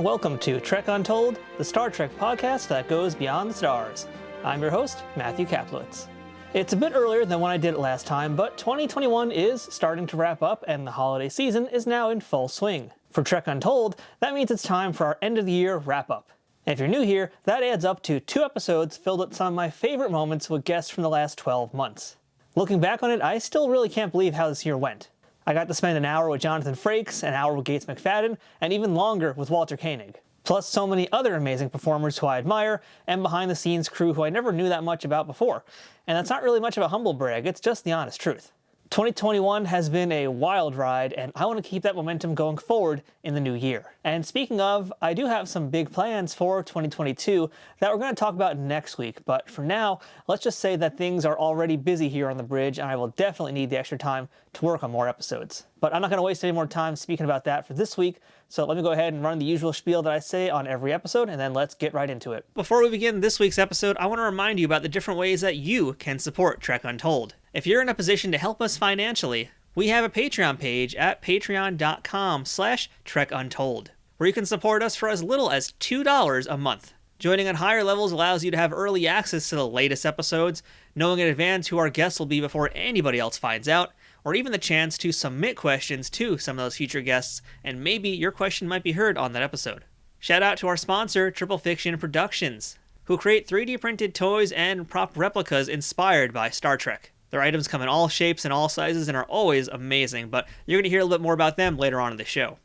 and welcome to Trek Untold, the Star Trek podcast that goes beyond the stars. I'm your host, Matthew Kaplowitz. It's a bit earlier than when I did it last time, but 2021 is starting to wrap up and the holiday season is now in full swing. For Trek Untold, that means it's time for our end of the year wrap-up. And if you're new here, that adds up to 2 episodes filled with some of my favorite moments with guests from the last 12 months. Looking back on it, I still really can't believe how this year went. I got to spend an hour with Jonathan Frakes, an hour with Gates McFadden, and even longer with Walter Koenig. Plus so many other amazing performers who I admire, and behind-the-scenes crew who I never knew that much about before. And that's not really much of a humble brag, it's just the honest truth. 2021 has been a wild ride, and I want to keep that momentum going forward in the new year. And speaking of, I do have some big plans for 2022 that we're going to talk about next week, but for now, let's just say that things are already busy here on the bridge, and I will definitely need the extra time to work on more episodes. But I'm not going to waste any more time speaking about that for this week, so let me go ahead and run the usual spiel that I say on every episode, and then let's get right into it. Before we begin this week's episode, I want to remind you about the different ways that you can support Trek Untold. If you're in a position to help us financially, we have a Patreon page at patreon.com/trekuntold, where you can support us for as little as $2 a month. Joining at higher levels allows you to have early access to the latest episodes, knowing in advance who our guests will be before anybody else finds out, or even the chance to submit questions to some of those future guests, and maybe your question might be heard on that episode. Shout out to our sponsor, Triple Fiction Productions, who create 3D printed toys and prop replicas inspired by Star Trek. Their items come in all shapes and all sizes and are always amazing, but you're going to hear a little bit more about them later on in the show.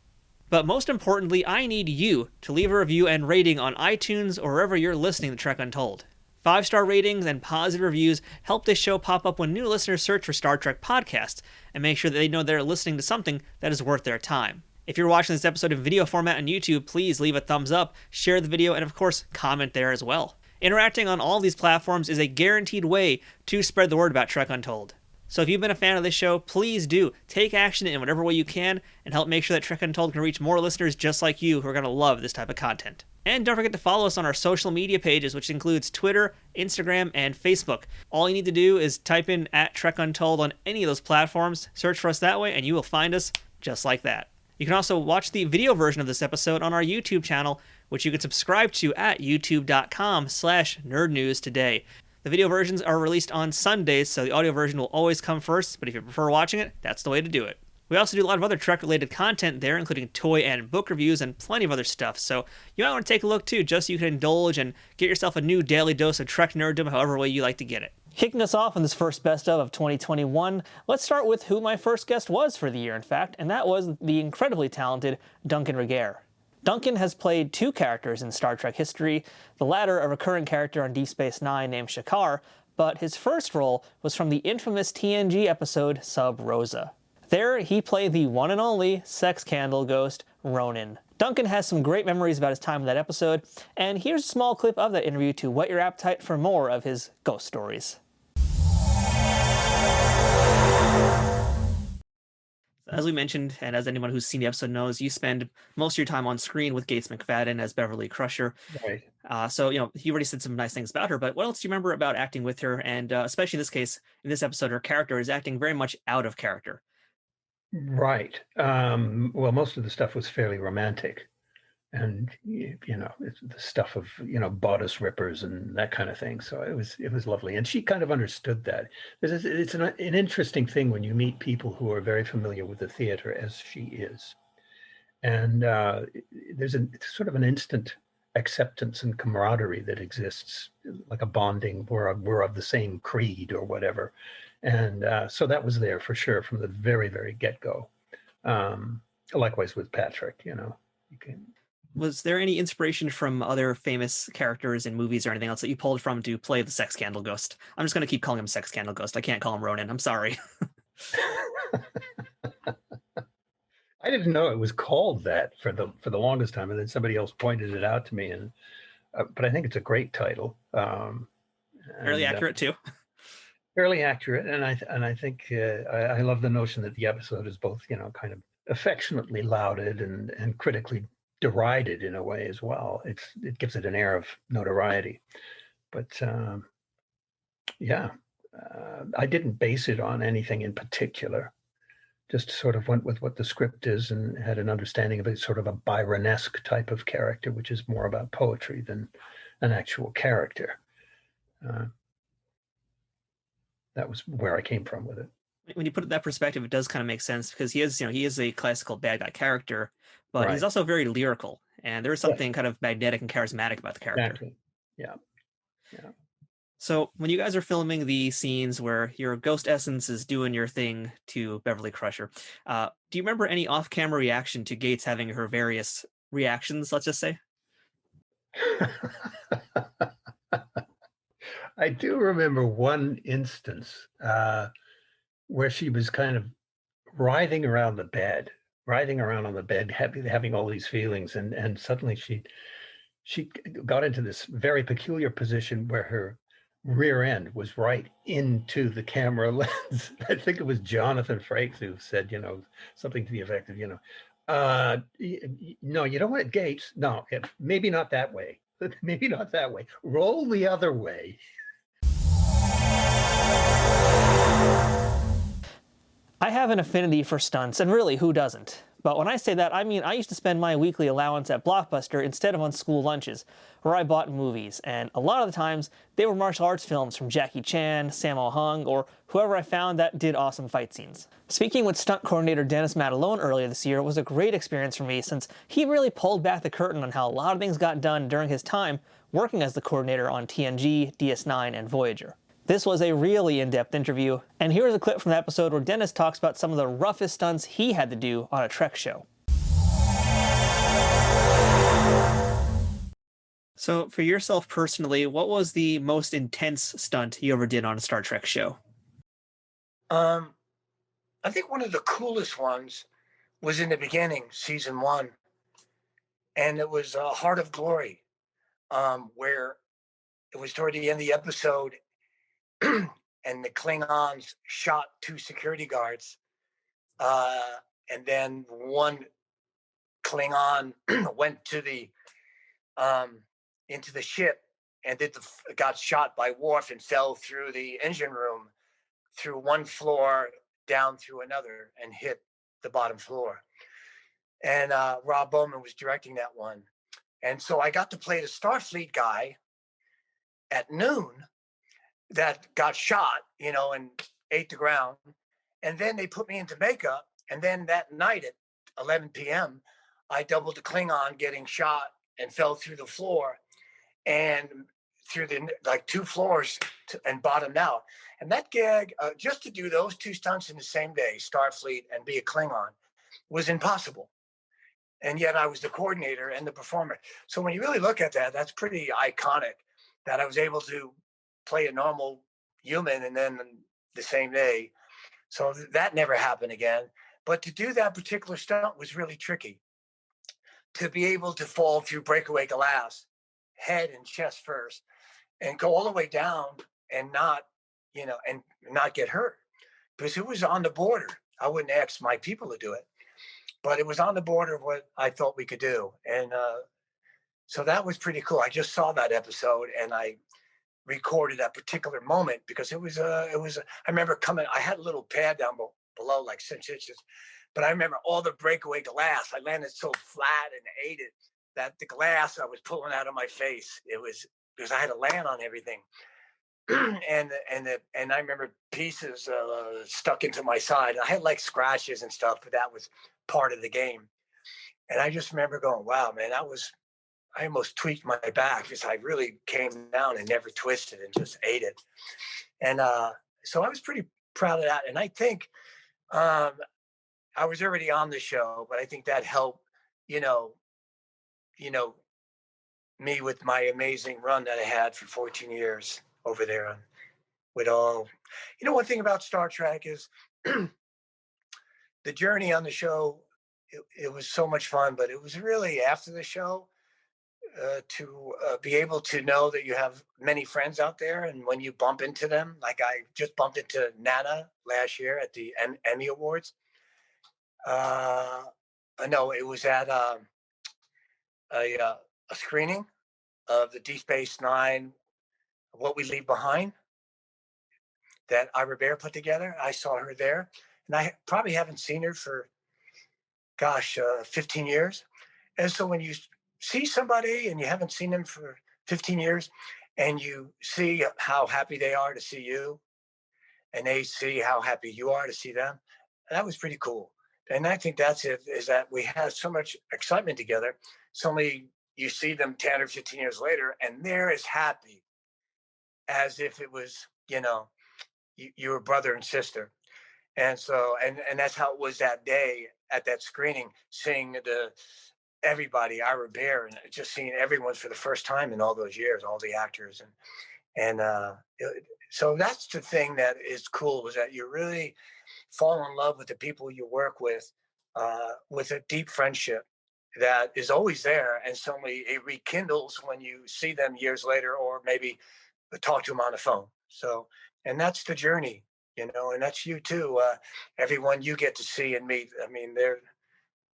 But most importantly, I need you to leave a review and rating on iTunes or wherever you're listening to Trek Untold. 5-star ratings and positive reviews help this show pop up when new listeners search for Star Trek podcasts and make sure that they know they're listening to something that is worth their time. If you're watching this episode in video format on YouTube, please leave a thumbs up, share the video, and of course, comment there as well. Interacting on all these platforms is a guaranteed way to spread the word about Trek Untold. So if you've been a fan of this show, please do take action in whatever way you can and help make sure that Trek Untold can reach more listeners just like you who are going to love this type of content. And don't forget to follow us on our social media pages, which includes Twitter, Instagram, and Facebook. All you need to do is type in @TrekUntold on any of those platforms, search for us that way, and you will find us just like that. You can also watch the video version of this episode on our YouTube channel, which you can subscribe to at youtube.com/nerdnewstoday. The video versions are released on Sundays, so the audio version will always come first, but if you prefer watching it, that's the way to do it. We also do a lot of other Trek-related content there, including toy and book reviews and plenty of other stuff, so you might want to take a look too, just so you can indulge and get yourself a new daily dose of Trek nerddom however way you like to get it. Kicking us off in this first best of 2021, let's start with who my first guest was for the year, in fact, and that was the incredibly talented Duncan Regehr. Duncan has played 2 characters in Star Trek history, the latter a recurring character on Deep Space Nine named Shakar, but his first role was from the infamous TNG episode Sub Rosa. There, he played the one and only sex candle ghost, Ronan. Duncan has some great memories about his time in that episode, and here's a small clip of that interview to whet your appetite for more of his ghost stories. As we mentioned, and as anyone who's seen the episode knows, you spend most of your time on screen with Gates McFadden as Beverly Crusher. Right. So, he already said some nice things about her, but what else do you remember about acting with her? And especially in this case, in this episode, her character is acting very much out of character. Right. Well, most of the stuff was fairly romantic, and it's the stuff of bodice rippers and that kind of thing. So it was lovely, and she kind of understood that. It's an interesting thing when you meet people who are very familiar with the theater as she is, and there's sort of an instant acceptance and camaraderie that exists, like a bonding. We're of the same creed or whatever. And so that was there for sure from the very, very get-go. Likewise with Patrick, Was there any inspiration from other famous characters in movies or anything else that you pulled from to play the sex candle ghost? I'm just going to keep calling him sex candle ghost. I can't call him Ronan. I'm sorry. I didn't know it was called that for the longest time, and then somebody else pointed it out to me. And but I think it's a great title. Fairly accurate too. Fairly accurate, and I think I love the notion that the episode is both kind of affectionately lauded and critically derided in a way as well. It gives it an air of notoriety, but I didn't base it on anything in particular. just sort of went with what the script is and had an understanding of it, sort of a Byron-esque type of character, which is more about poetry than an actual character. That was where I came from with it. When you put it in that perspective, it does kind of make sense because he is a classical bad guy character, but he's Right. also very lyrical, and there is Yes, something kind of magnetic and charismatic about the character. exactly. Yeah. Yeah. So when you guys are filming the scenes where your ghost essence is doing your thing to Beverly Crusher, do you remember any off-camera reaction to Gates having her various reactions, let's just say? I do remember one instance where she was kind of writhing around on the bed, having all these feelings, and suddenly she got into this very peculiar position where her rear end was right into the camera lens. I think it was Jonathan Frakes who said, something to the effect of, no, you don't want Gates. No, maybe not that way. Maybe not that way. Roll the other way. I have an affinity for stunts, and really, who doesn't? But when I say that, I mean I used to spend my weekly allowance at Blockbuster instead of on school lunches, where I bought movies, and a lot of the times, they were martial arts films from Jackie Chan, Sammo Hung, or whoever I found that did awesome fight scenes. Speaking with stunt coordinator Dennis Madalone earlier this year was a great experience for me since he really pulled back the curtain on how a lot of things got done during his time working as the coordinator on TNG, DS9, and Voyager. This was a really in-depth interview, and here's a clip from the episode where Dennis talks about some of the roughest stunts he had to do on a Trek show. So, for yourself personally, what was the most intense stunt you ever did on a Star Trek show? I think one of the coolest ones was in the beginning, season 1, and it was Heart of Glory, where it was toward the end of the episode, and the Klingons shot 2 security guards, and then one Klingon went to the into the ship and got shot by Worf and fell through the engine room, through one floor down through another, and hit the bottom floor. And Rob Bowman was directing that one, and so I got to play the Starfleet guy at noon that got shot, and ate the ground. And then they put me into makeup. And then that night at 11 p.m., I doubled the Klingon getting shot and fell through the floor and through the 2 floors and bottomed out. And that gag, just to do those 2 stunts in the same day, Starfleet and be a Klingon, was impossible. And yet I was the coordinator and the performer. So when you really look at that, that's pretty iconic that I was able to play a normal human and then the same day. So that never happened again. But to do that particular stunt was really tricky. To be able to fall through breakaway glass, head and chest first, and go all the way down and not get hurt. Because it was on the border. I wouldn't ask my people to do it, but it was on the border of what I thought we could do. And so that was pretty cool. I just saw that episode and I recorded that particular moment because it was I remember I had a little pad down below, like 6 inches, but I remember all the breakaway glass. I landed so flat and ate it that the glass I was pulling out of my face. It was because I had to land on everything. and I remember pieces stuck into my side. I had like scratches and stuff, but that was part of the game. And I just remember going, wow, man, I almost tweaked my back because I really came down and never twisted and just ate it. And so I was pretty proud of that. And I think I was already on the show, but I think that helped, me with my amazing run that I had for 14 years over there. With all, one thing about Star Trek is the journey on the show, it was so much fun, but it was really after the show, to be able to know that you have many friends out there, and when you bump into them, like I just bumped into Nana last year at the Emmy Awards. No, it was at a screening of the Deep Space Nine, What We Leave Behind, that Ira Bear put together. I saw her there, and I probably haven't seen her for, 15 years. And so when you see somebody and you haven't seen them for 15 years, and you see how happy they are to see you, and they see how happy you are to see them, that was pretty cool. And I think that's it, is that we have so much excitement together. Suddenly you see them 10 or 15 years later, and they're as happy as if it was, you were brother and sister. And so, and that's how it was that day at that screening, seeing everybody, Ira Bear, and just seeing everyone for the first time in all those years, all the actors, so that's the thing that is cool, is that you really fall in love with the people you work with a deep friendship that is always there, and suddenly it rekindles when you see them years later, or maybe talk to them on the phone. So, and that's the journey, and that's you too. Everyone you get to see and meet, I mean,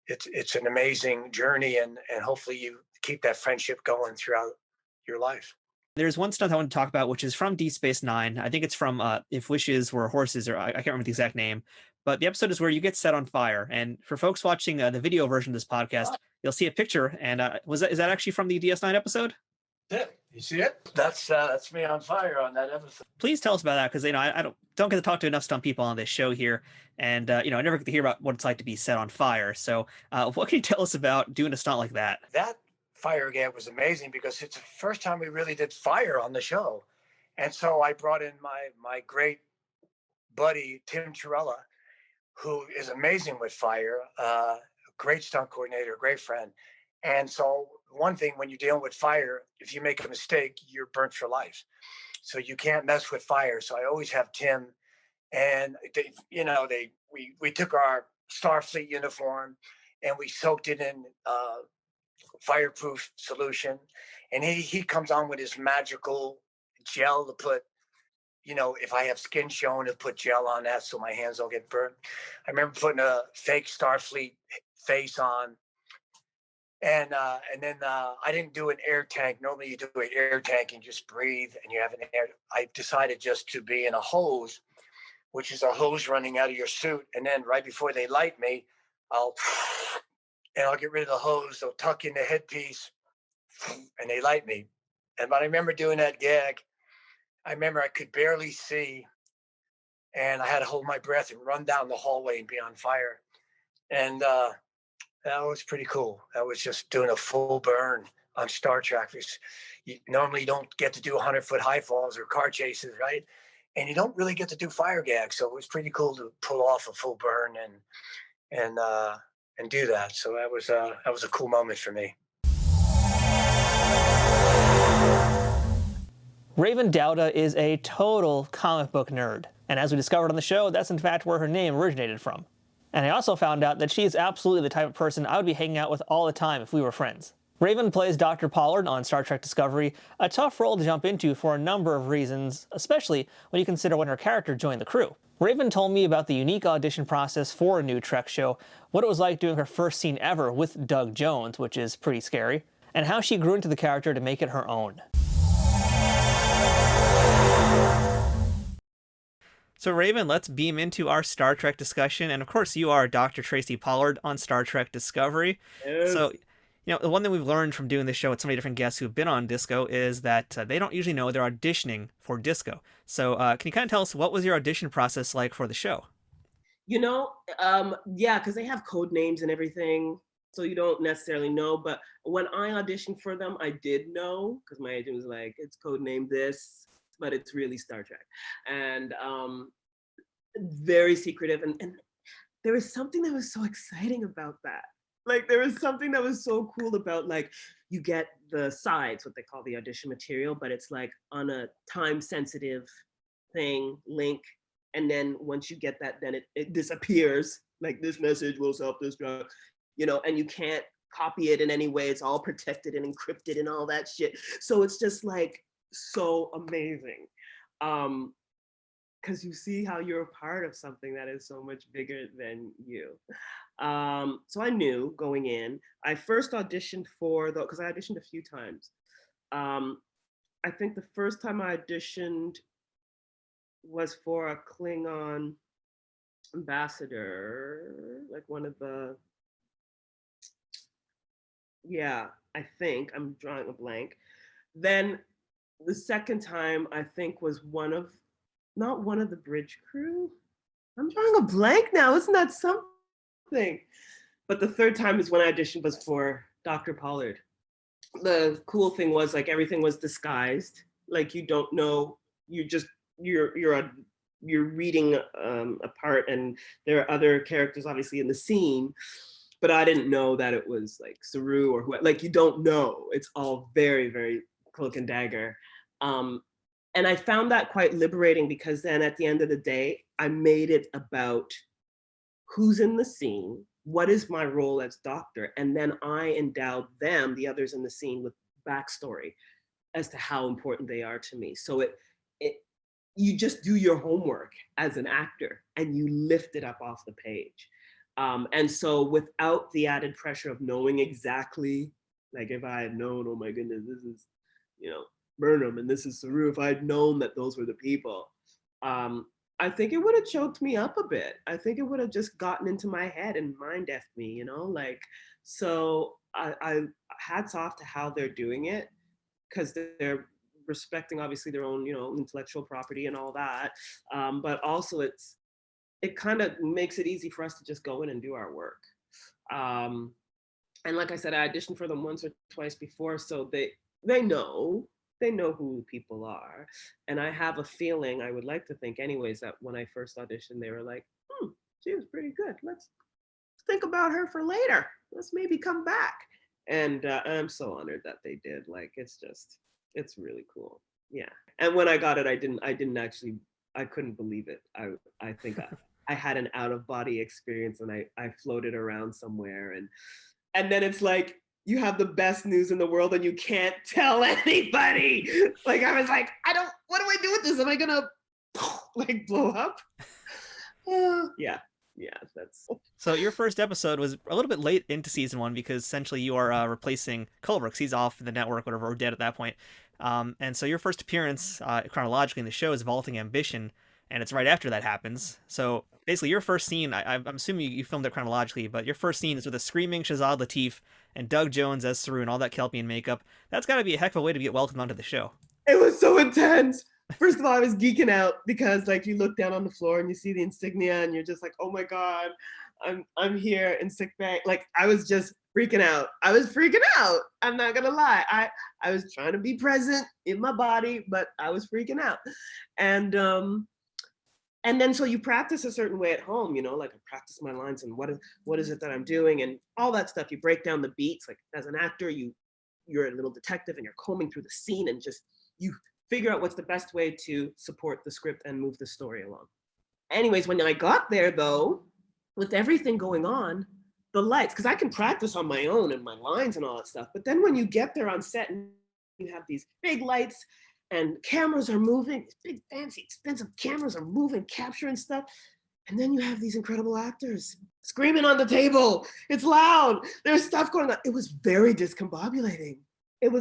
it's an amazing journey, and hopefully you keep that friendship going throughout your life. There's one stunt I want to talk about, which is from Deep Space Nine. I think it's from If Wishes Were Horses, or I can't remember the exact name. But the episode is where you get set on fire. And for folks watching the video version of this podcast, you'll see a picture. And is that actually from the DS9 episode? Yeah, you see it? That's me on fire on that episode. Please tell us about that, because I don't get to talk to enough stunt people on this show here, and I never get to hear about what it's like to be set on fire. So, what can you tell us about doing a stunt like that? That fire gag was amazing because it's the first time we really did fire on the show, and so I brought in my great buddy Tim Chirella, who is amazing with fire, a great stunt coordinator, great friend. And so one thing, when you're dealing with fire, if you make a mistake, you're burnt for life. So you can't mess with fire. So I always have Tim, and we took our Starfleet uniform and we soaked it in fireproof solution, and he comes on with his magical gel to put, if I have skin showing, to put gel on that so my hands don't get burnt. I remember putting a fake Starfleet face on. And then I didn't do an air tank. Normally you do an air tank and just breathe and you have an air. I decided just to be in a hose, which is a hose running out of your suit. And then right before they light me, I'll get rid of the hose. They'll tuck in the headpiece and they light me. But I remember doing that gag. I remember I could barely see, and I had to hold my breath and run down the hallway and be on fire. And that was pretty cool. That was just doing a full burn on Star Trek. You normally don't get to do 100-foot high falls or car chases, right? And you don't really get to do fire gags. So it was pretty cool to pull off a full burn and do that. So that was a cool moment for me. Raven Dauda is a total comic book nerd. And as we discovered on the show, that's in fact where her name originated from. And I also found out that she is absolutely the type of person I would be hanging out with all the time if we were friends. Raven plays Dr. Pollard on Star Trek Discovery, a tough role to jump into for a number of reasons, especially when you consider when her character joined the crew. Raven told me about the unique audition process for a new Trek show, what it was like doing her first scene ever with Doug Jones, which is pretty scary, and how she grew into the character to make it her own. So Raven, let's beam into our Star Trek discussion. And of course, you are Dr. Tracy Pollard on Star Trek Discovery. Yes. So, the one thing we've learned from doing this show with so many different guests who've been on Disco is that they don't usually know they're auditioning for Disco. So can you kind of tell us, what was your audition process like for the show? Yeah, because they have code names and everything, so you don't necessarily know. But when I auditioned for them, I did know, because my agent was like, it's code name this, but it's really Star Trek. And very secretive. And there was something that was so exciting about that. Like, there was something that was so cool about, like, you get the sides, what they call the audition material, but it's like on a time-sensitive thing, link. And then once you get that, then it disappears. Like, this message will self-destruct, and you can't copy it in any way. It's all protected and encrypted and all that shit. So it's just like so amazing. Because you see how you're a part of something that is so much bigger than you. So I knew going in. I first auditioned because I auditioned a few times. I think the first time I auditioned was for a Klingon ambassador, like one of the, yeah, I think, I'm drawing a blank. Then the second time I think was not one of the bridge crew. I'm drawing a blank now, isn't that something? But the third time is when I auditioned was for Dr. Pollard. The cool thing was like everything was disguised. Like you don't know, you're reading a part, and there are other characters obviously in the scene, but I didn't know that it was like Saru or who. Like you don't know. It's all very, very cloak and dagger. And I found that quite liberating because then at the end of the day, I made it about who's in the scene, what is my role as doctor, and then I endowed them, the others in the scene, with backstory as to how important they are to me. So you just do your homework as an actor and you lift it up off the page. And so without the added pressure of knowing exactly, like if I had known, oh my goodness, this is, Burnham and this is Saru, if I had known that those were the people, I think it would have choked me up a bit. I think it would have just gotten into my head and mind effed me, so I hats off to how they're doing it, because they're respecting obviously their own, intellectual property and all that. But also it kind of makes it easy for us to just go in and do our work. And like I said, I auditioned for them once or twice before, so they know who people are. And I have a feeling, I would like to think anyways, that when I first auditioned, they were like, she was pretty good. Let's think about her for later. Let's maybe come back. And I'm so honored that they did. Like, it's really cool. Yeah. And when I got it, I couldn't believe it. I think I had an out of body experience, and I floated around somewhere, and then it's like, you have the best news in the world and you can't tell anybody. Like I was like, what do I do with this? Am I gonna like blow up? Yeah, that's. So your first episode was a little bit late into season 1 because essentially you are replacing Colbrooks. He's off the network, whatever, or dead at that point. And so your first appearance chronologically in the show is Vaulting Ambition, and it's right after that happens. So basically your first scene, I'm assuming you filmed it chronologically, but your first scene is with a screaming Shazad Latif and Doug Jones as Saru and all that Kelpian makeup. That's got to be a heck of a way to get welcomed onto the show. It was so intense. First of all, I was geeking out because like you look down on the floor and you see the insignia and you're just like, oh my God, I'm here in sick bay. Like I was just freaking out. I was freaking out. I'm not gonna lie. I was trying to be present in my body, but I was freaking out. And then so you practice a certain way at home, like I practice my lines and what is it that I'm doing and all that stuff. You break down the beats. Like as an actor, you're a little detective and you're combing through the scene and just you figure out what's the best way to support the script and move the story along. Anyways, when I got there though, with everything going on, the lights, because I can practice on my own and my lines and all that stuff. But then when you get there on set and you have these big lights, and cameras are moving, big, fancy, expensive cameras are moving, capturing stuff. And then you have these incredible actors screaming on the table. It's loud. There's stuff going on. It was very discombobulating.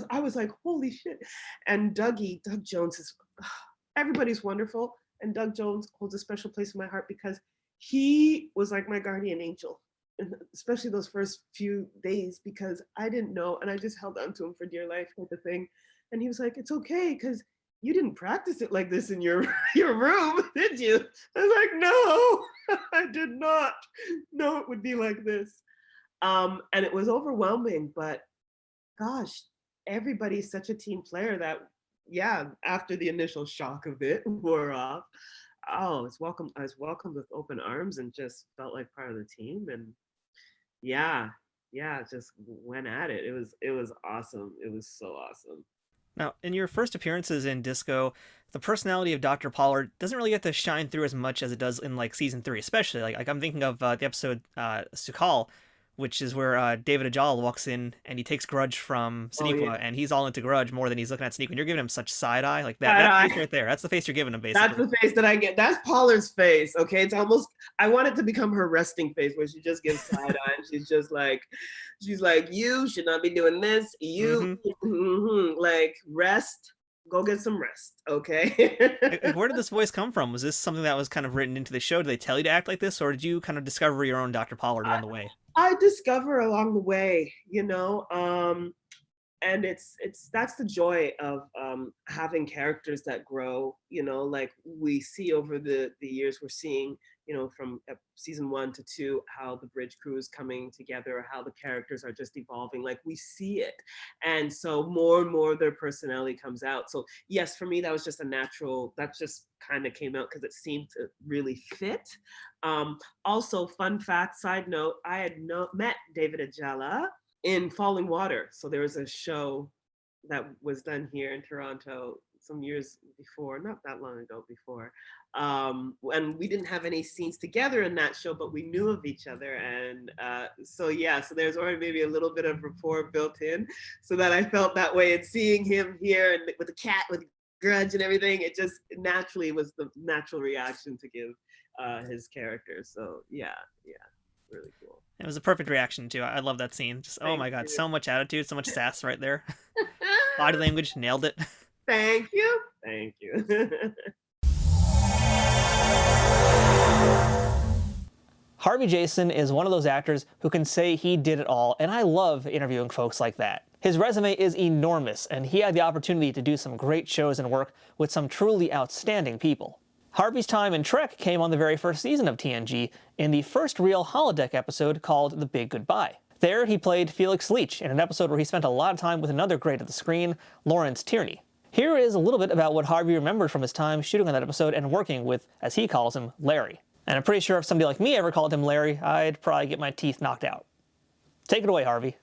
I was like, holy shit. And Doug Jones everybody's wonderful. And Doug Jones holds a special place in my heart because he was like my guardian angel, especially those first few days, because I didn't know. And I just held on to him for dear life type of thing. And he was like, it's okay, because you didn't practice it like this in your room, did you? I was like, no, I did not know it would be like this. And it was overwhelming, but gosh, everybody's such a team player that, yeah, after the initial shock of it wore off, I was welcomed with open arms and just felt like part of the team. And yeah, just went at it. It was awesome. It was so awesome. Now, in your first appearances in Disco, the personality of Dr. Pollard doesn't really get to shine through as much as it does in like season 3, especially like I'm thinking of the episode Sukal, which is where David Ajal walks in and he takes Grudge from Sonequa, and he's all into Grudge more than he's looking at Sonequa. And you're giving him such side eye, like that face right there. That's the face you're giving him, basically. That's the face that I get. That's Pollard's face. Okay, it's almost. I want it to become her resting face, where she just gives side eye, and she's like, you should not be doing this. You like rest. go get some rest, okay? Like, where did this voice come from? Was this something that was kind of written into the show? Did they tell you to act like this, or did you kind of discover your own Dr. Pollard along the way? I discover along the way, and it's that's the joy of having characters that grow, like we see over the years. We're seeing, from season 1 to 2, how the bridge crew is coming together, how the characters are just evolving, like we see it. And so more and more their personality comes out. So yes, for me, that was just a natural, that just kind of came out because it seemed to really fit. Also, fun fact, side note, I had met David Ajala in Falling Water. So there was a show that was done here in Toronto some years before, not that long ago before. And we didn't have any scenes together in that show, but we knew of each other. And so there's already maybe a little bit of rapport built in, so that I felt that way. And seeing him here and with the cat, with grudge and everything, it just naturally was the natural reaction to give his character. So yeah, really cool. It was a perfect reaction too. I love that scene. Just, oh my God, so much attitude, so much sass right there. Body language, nailed it. Thank you. Harvey Jason is one of those actors who can say he did it all, and I love interviewing folks like that. His resume is enormous, and he had the opportunity to do some great shows and work with some truly outstanding people. Harvey's time in Trek came on the very first season of TNG in the first real holodeck episode called The Big Goodbye. There, he played Felix Leach in an episode where he spent a lot of time with another great of the screen, Lawrence Tierney. Here is a little bit about what Harvey remembered from his time shooting on that episode and working with, as he calls him, Larry. And I'm pretty sure if somebody like me ever called him Larry, I'd probably get my teeth knocked out. Take it away, Harvey.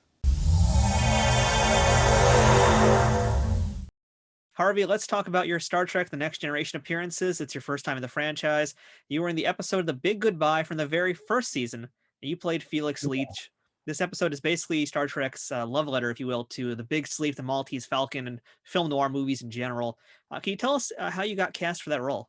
Harvey, let's talk about your Star Trek The Next Generation appearances. It's your first time in the franchise. You were in the episode The Big Goodbye from the very first season. You played Felix Leach. This episode is basically Star Trek's love letter, if you will, to the Big Sleep, the Maltese Falcon, and film noir movies in general. Can you tell us how you got cast for that role?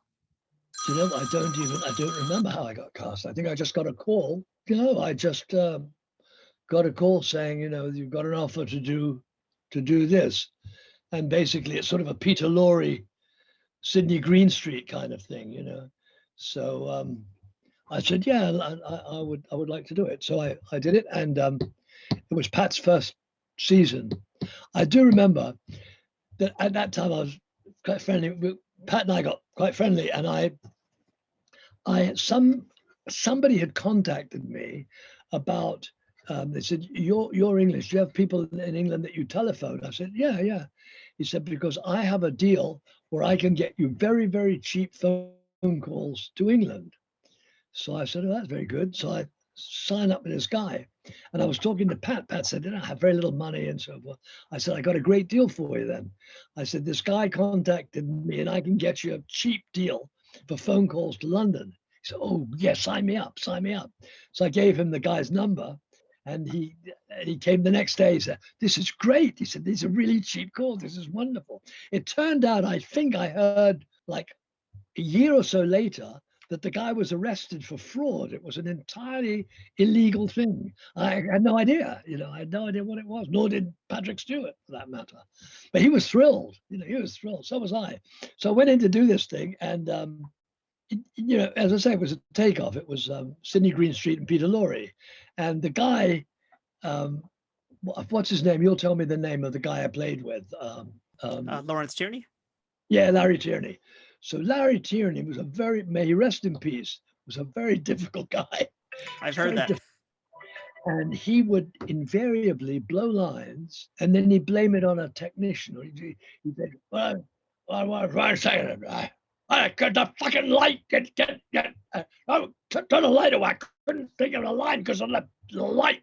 I don't remember how I got cast. I think I just got a call. I just got a call saying, you've got an offer to do this. And basically it's sort of a Peter Lorre, Sydney Greenstreet kind of thing, So I said, yeah, I would like to do it. So I did it, and it was Pat's first season. I do remember that at that time I was quite friendly. Pat and I got quite friendly, and somebody had contacted me about. They said, you're English. Do you have people in England that you telephone? I said, yeah. He said, because I have a deal where I can get you very, very cheap phone calls to England. So I said, oh, that's very good. So I signed up with this guy. And I was talking to Pat. Pat said, I have very little money and so forth. I said, I got a great deal for you then. I said, this guy contacted me and I can get you a cheap deal for phone calls to London. He said, oh, yeah, sign me up. So I gave him the guy's number. And he came the next day. He said, this is great. He said, these are really cheap calls. This is wonderful. It turned out, I think I heard like a year or so later that the guy was arrested for fraud. It was an entirely illegal thing. I had no idea, I had no idea what it was, nor did Patrick Stewart for that matter. But he was thrilled, he was thrilled. So was I. So I went in to do this thing, and as I say, it was a takeoff. It was Sydney Greenstreet and Peter Lorre. And the guy, what's his name? You'll tell me the name of the guy I played with. Lawrence Tierney? Yeah, Larry Tierney. So Larry Tierney was may he rest in peace, was a very difficult guy. I've heard that. And he would invariably blow lines, and then he'd blame it on a technician. Or he'd say, well, wait a second. I got the fucking light. Turn the light away. I couldn't think of the line because of the light.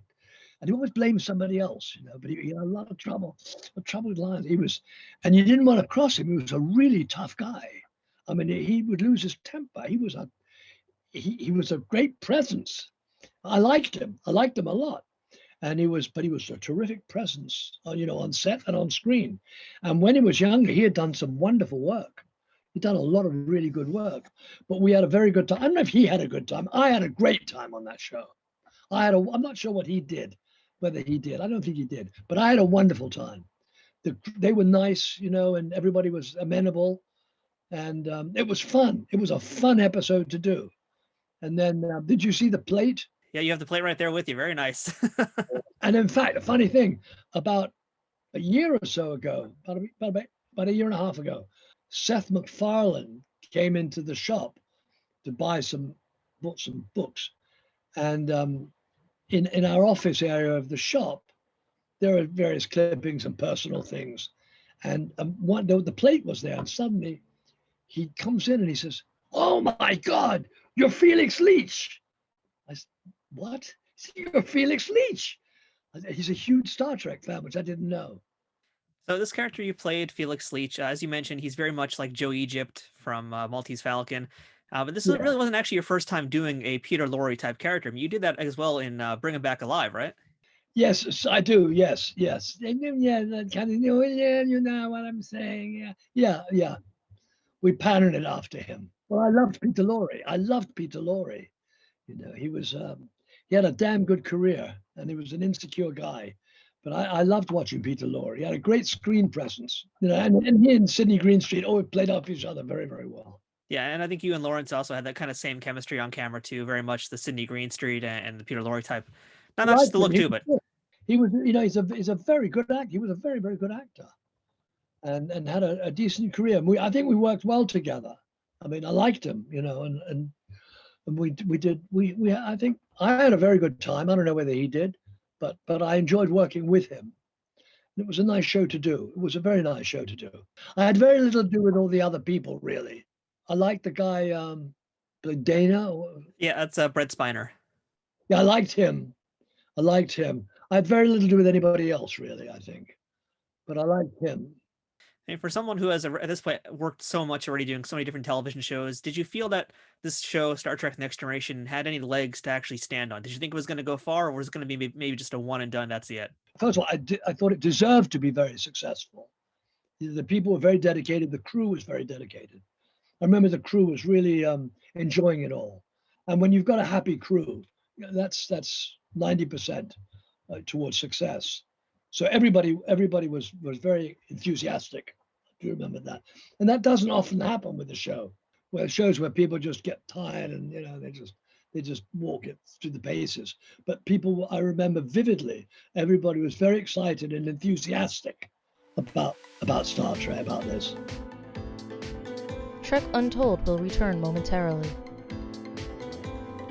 And he always blamed somebody else, but he had a lot of trouble with lines. And you didn't want to cross him. He was a really tough guy. I mean, he would lose his temper. He was a great presence. I liked him a lot. And he was a terrific presence, on set and on screen. And when he was younger, he had done some wonderful work. He'd done a lot of really good work, but we had a very good time. I don't know if he had a good time. I had a great time on that show. I'm not sure what he did, whether he did. I don't think he did, but I had a wonderful time. they were nice, and everybody was amenable, and it was fun. It was a fun episode to do. And then, did you see the plate? Yeah, you have the plate right there with you. Very nice. And in fact, a funny thing, about a year or so ago, about a year and a half ago, Seth MacFarlane came into the shop to buy some books. And in our office area of the shop, there are various clippings and personal things. And the plate was there, and suddenly he comes in and he says, "Oh my God, you're Felix Leach." I said, "What?" He said, "You're Felix Leach." He's a huge Star Trek fan, which I didn't know. So this character you played, Felix Leach, as you mentioned, he's very much like Joe Egypt from Maltese Falcon. But this really wasn't actually your first time doing a Peter Lorre type character. I mean, you did that as well in Bring Him Back Alive, right? Yes, I do. Yes. Yeah, that kind of, you know what I'm saying. Yeah. We patterned it after him. Well, I loved Peter Lorre. He had a damn good career, and he was an insecure guy. But I loved watching Peter Lorre. He had a great screen presence, and he and Sidney Greenstreet always played off each other very, very well. Yeah, and I think you and Lawrence also had that kind of same chemistry on camera too. Very much the Sidney Greenstreet and the Peter Lorre type. Not just the look too, but he was, he's a very good actor. He was a very, very good actor, and had a decent career. I think we worked well together. I mean, I liked him, and I think I had a very good time. I don't know whether he did, but I enjoyed working with him. It was a nice show to do. It was a very nice show to do. I had very little to do with all the other people, really. I liked the guy, Dana. Yeah, that's Brett Spiner. Yeah, I liked him. I had very little to do with anybody else, really, I think. But I liked him. And for someone who has at this point worked so much already doing so many different television shows, did you feel that this show, Star Trek Next Generation, had any legs to actually stand on? Did you think it was going to go far, or was it going to be maybe just a one and done, that's it? First of all, I thought it deserved to be very successful. The people were very dedicated. The crew was very dedicated. I remember the crew was really enjoying it all. And when you've got a happy crew, that's 90% towards success. So everybody was very enthusiastic. I do remember that. And that doesn't often happen with the show, where shows where people just get tired and they just walk it through the paces. But people, I remember vividly, everybody was very excited and enthusiastic about Star Trek, about this. Trek Untold will return momentarily.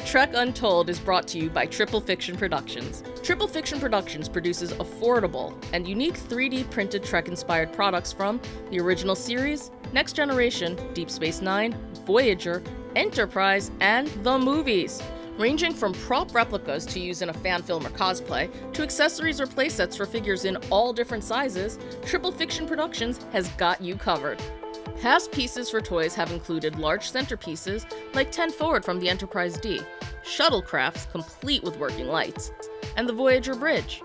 Trek Untold is brought to you by Triple Fiction Productions. Triple Fiction Productions produces affordable and unique 3D printed Trek-inspired products from the original series, Next Generation, Deep Space Nine, Voyager, Enterprise, and the movies. Ranging from prop replicas to use in a fan film or cosplay, to accessories or playsets for figures in all different sizes, Triple Fiction Productions has got you covered. Past pieces for toys have included large centerpieces like 10 Forward from the Enterprise D, shuttlecrafts complete with working lights, and the Voyager Bridge,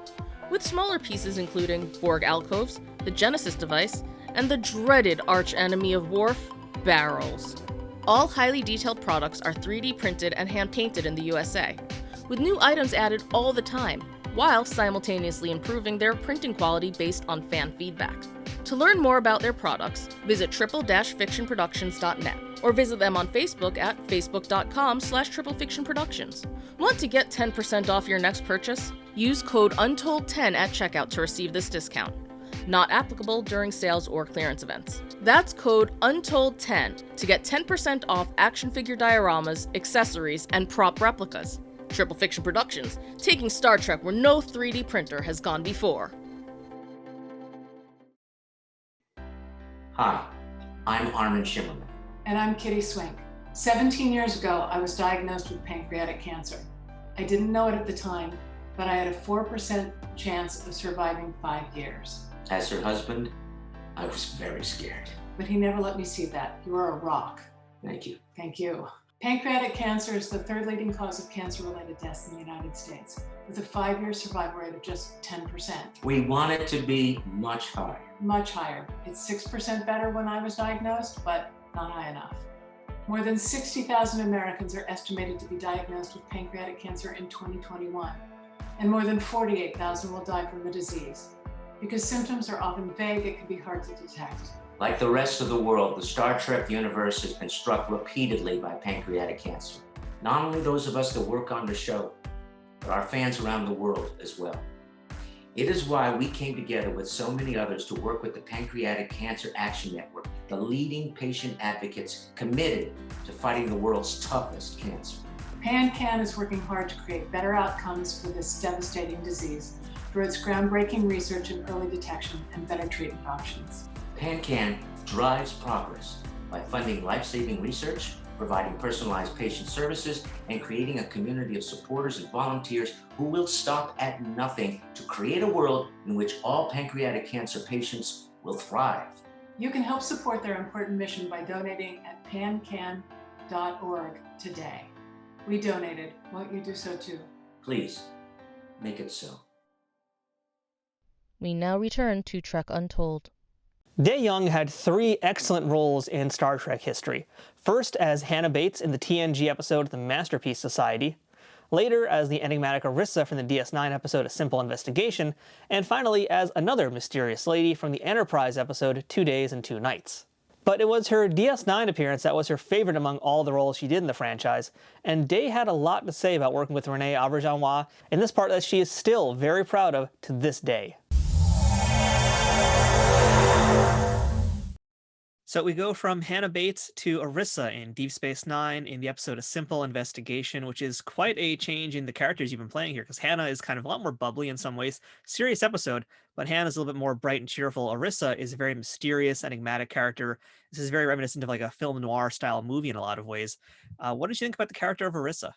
with smaller pieces including Borg alcoves, the Genesis device, and the dreaded arch-enemy of Worf, barrels. All highly detailed products are 3D printed and hand-painted in the USA, with new items added all the time, while simultaneously improving their printing quality based on fan feedback. To learn more about their products, visit triple-fictionproductions.net or visit them on Facebook at facebook.com/triplefictionproductions. Want to get 10% off your next purchase? Use code UNTOLD10 at checkout to receive this discount. Not applicable during sales or clearance events. That's code UNTOLD10 to get 10% off action figure dioramas, accessories, and prop replicas. Triple Fiction Productions, taking Star Trek where no 3D printer has gone before. Hi, I'm Armin Shimmerman. And I'm Kitty Swink. 17 years ago, I was diagnosed with pancreatic cancer. I didn't know it at the time, but I had a 4% chance of surviving 5 years. As her husband, I was very scared. But he never let me see that. You are a rock. Thank you. Thank you. Pancreatic cancer is the third leading cause of cancer-related deaths in the United States, with a 5-year survival rate of just 10%. We want it to be much higher. Much higher. It's 6% better when I was diagnosed, but not high enough. More than 60,000 Americans are estimated to be diagnosed with pancreatic cancer in 2021, and more than 48,000 will die from the disease. Because symptoms are often vague, it can be hard to detect. Like the rest of the world, the Star Trek universe has been struck repeatedly by pancreatic cancer. Not only those of us that work on the show, but our fans around the world as well. It is why we came together with so many others to work with the Pancreatic Cancer Action Network, the leading patient advocates committed to fighting the world's toughest cancer. PanCan is working hard to create better outcomes for this devastating disease through its groundbreaking research in early detection and better treatment options. PanCan drives progress by funding life-saving research, providing personalized patient services, and creating a community of supporters and volunteers who will stop at nothing to create a world in which all pancreatic cancer patients will thrive. You can help support their important mission by donating at pancan.org today. We donated. Won't you do so too? Please, make it so. We now return to Trek Untold. Dey Young had 3 excellent roles in Star Trek history. First as Hannah Bates in the TNG episode The Masterpiece Society, later as the enigmatic Orissa from the DS9 episode A Simple Investigation, and finally as another mysterious lady from the Enterprise episode 2 Days and 2 Nights. But it was her DS9 appearance that was her favorite among all the roles she did in the franchise, and Dey had a lot to say about working with Renee Auberjonois in this part that she is still very proud of to this day. So we go from Hannah Bates to Orissa in Deep Space Nine in the episode A Simple Investigation, which is quite a change in the characters you've been playing here, because Hannah is kind of a lot more bubbly in some ways. Serious episode, but Hannah's a little bit more bright and cheerful. Orissa is a very mysterious, enigmatic character. This is very reminiscent of like a film noir style movie in a lot of ways. What did you think about the character of Orissa?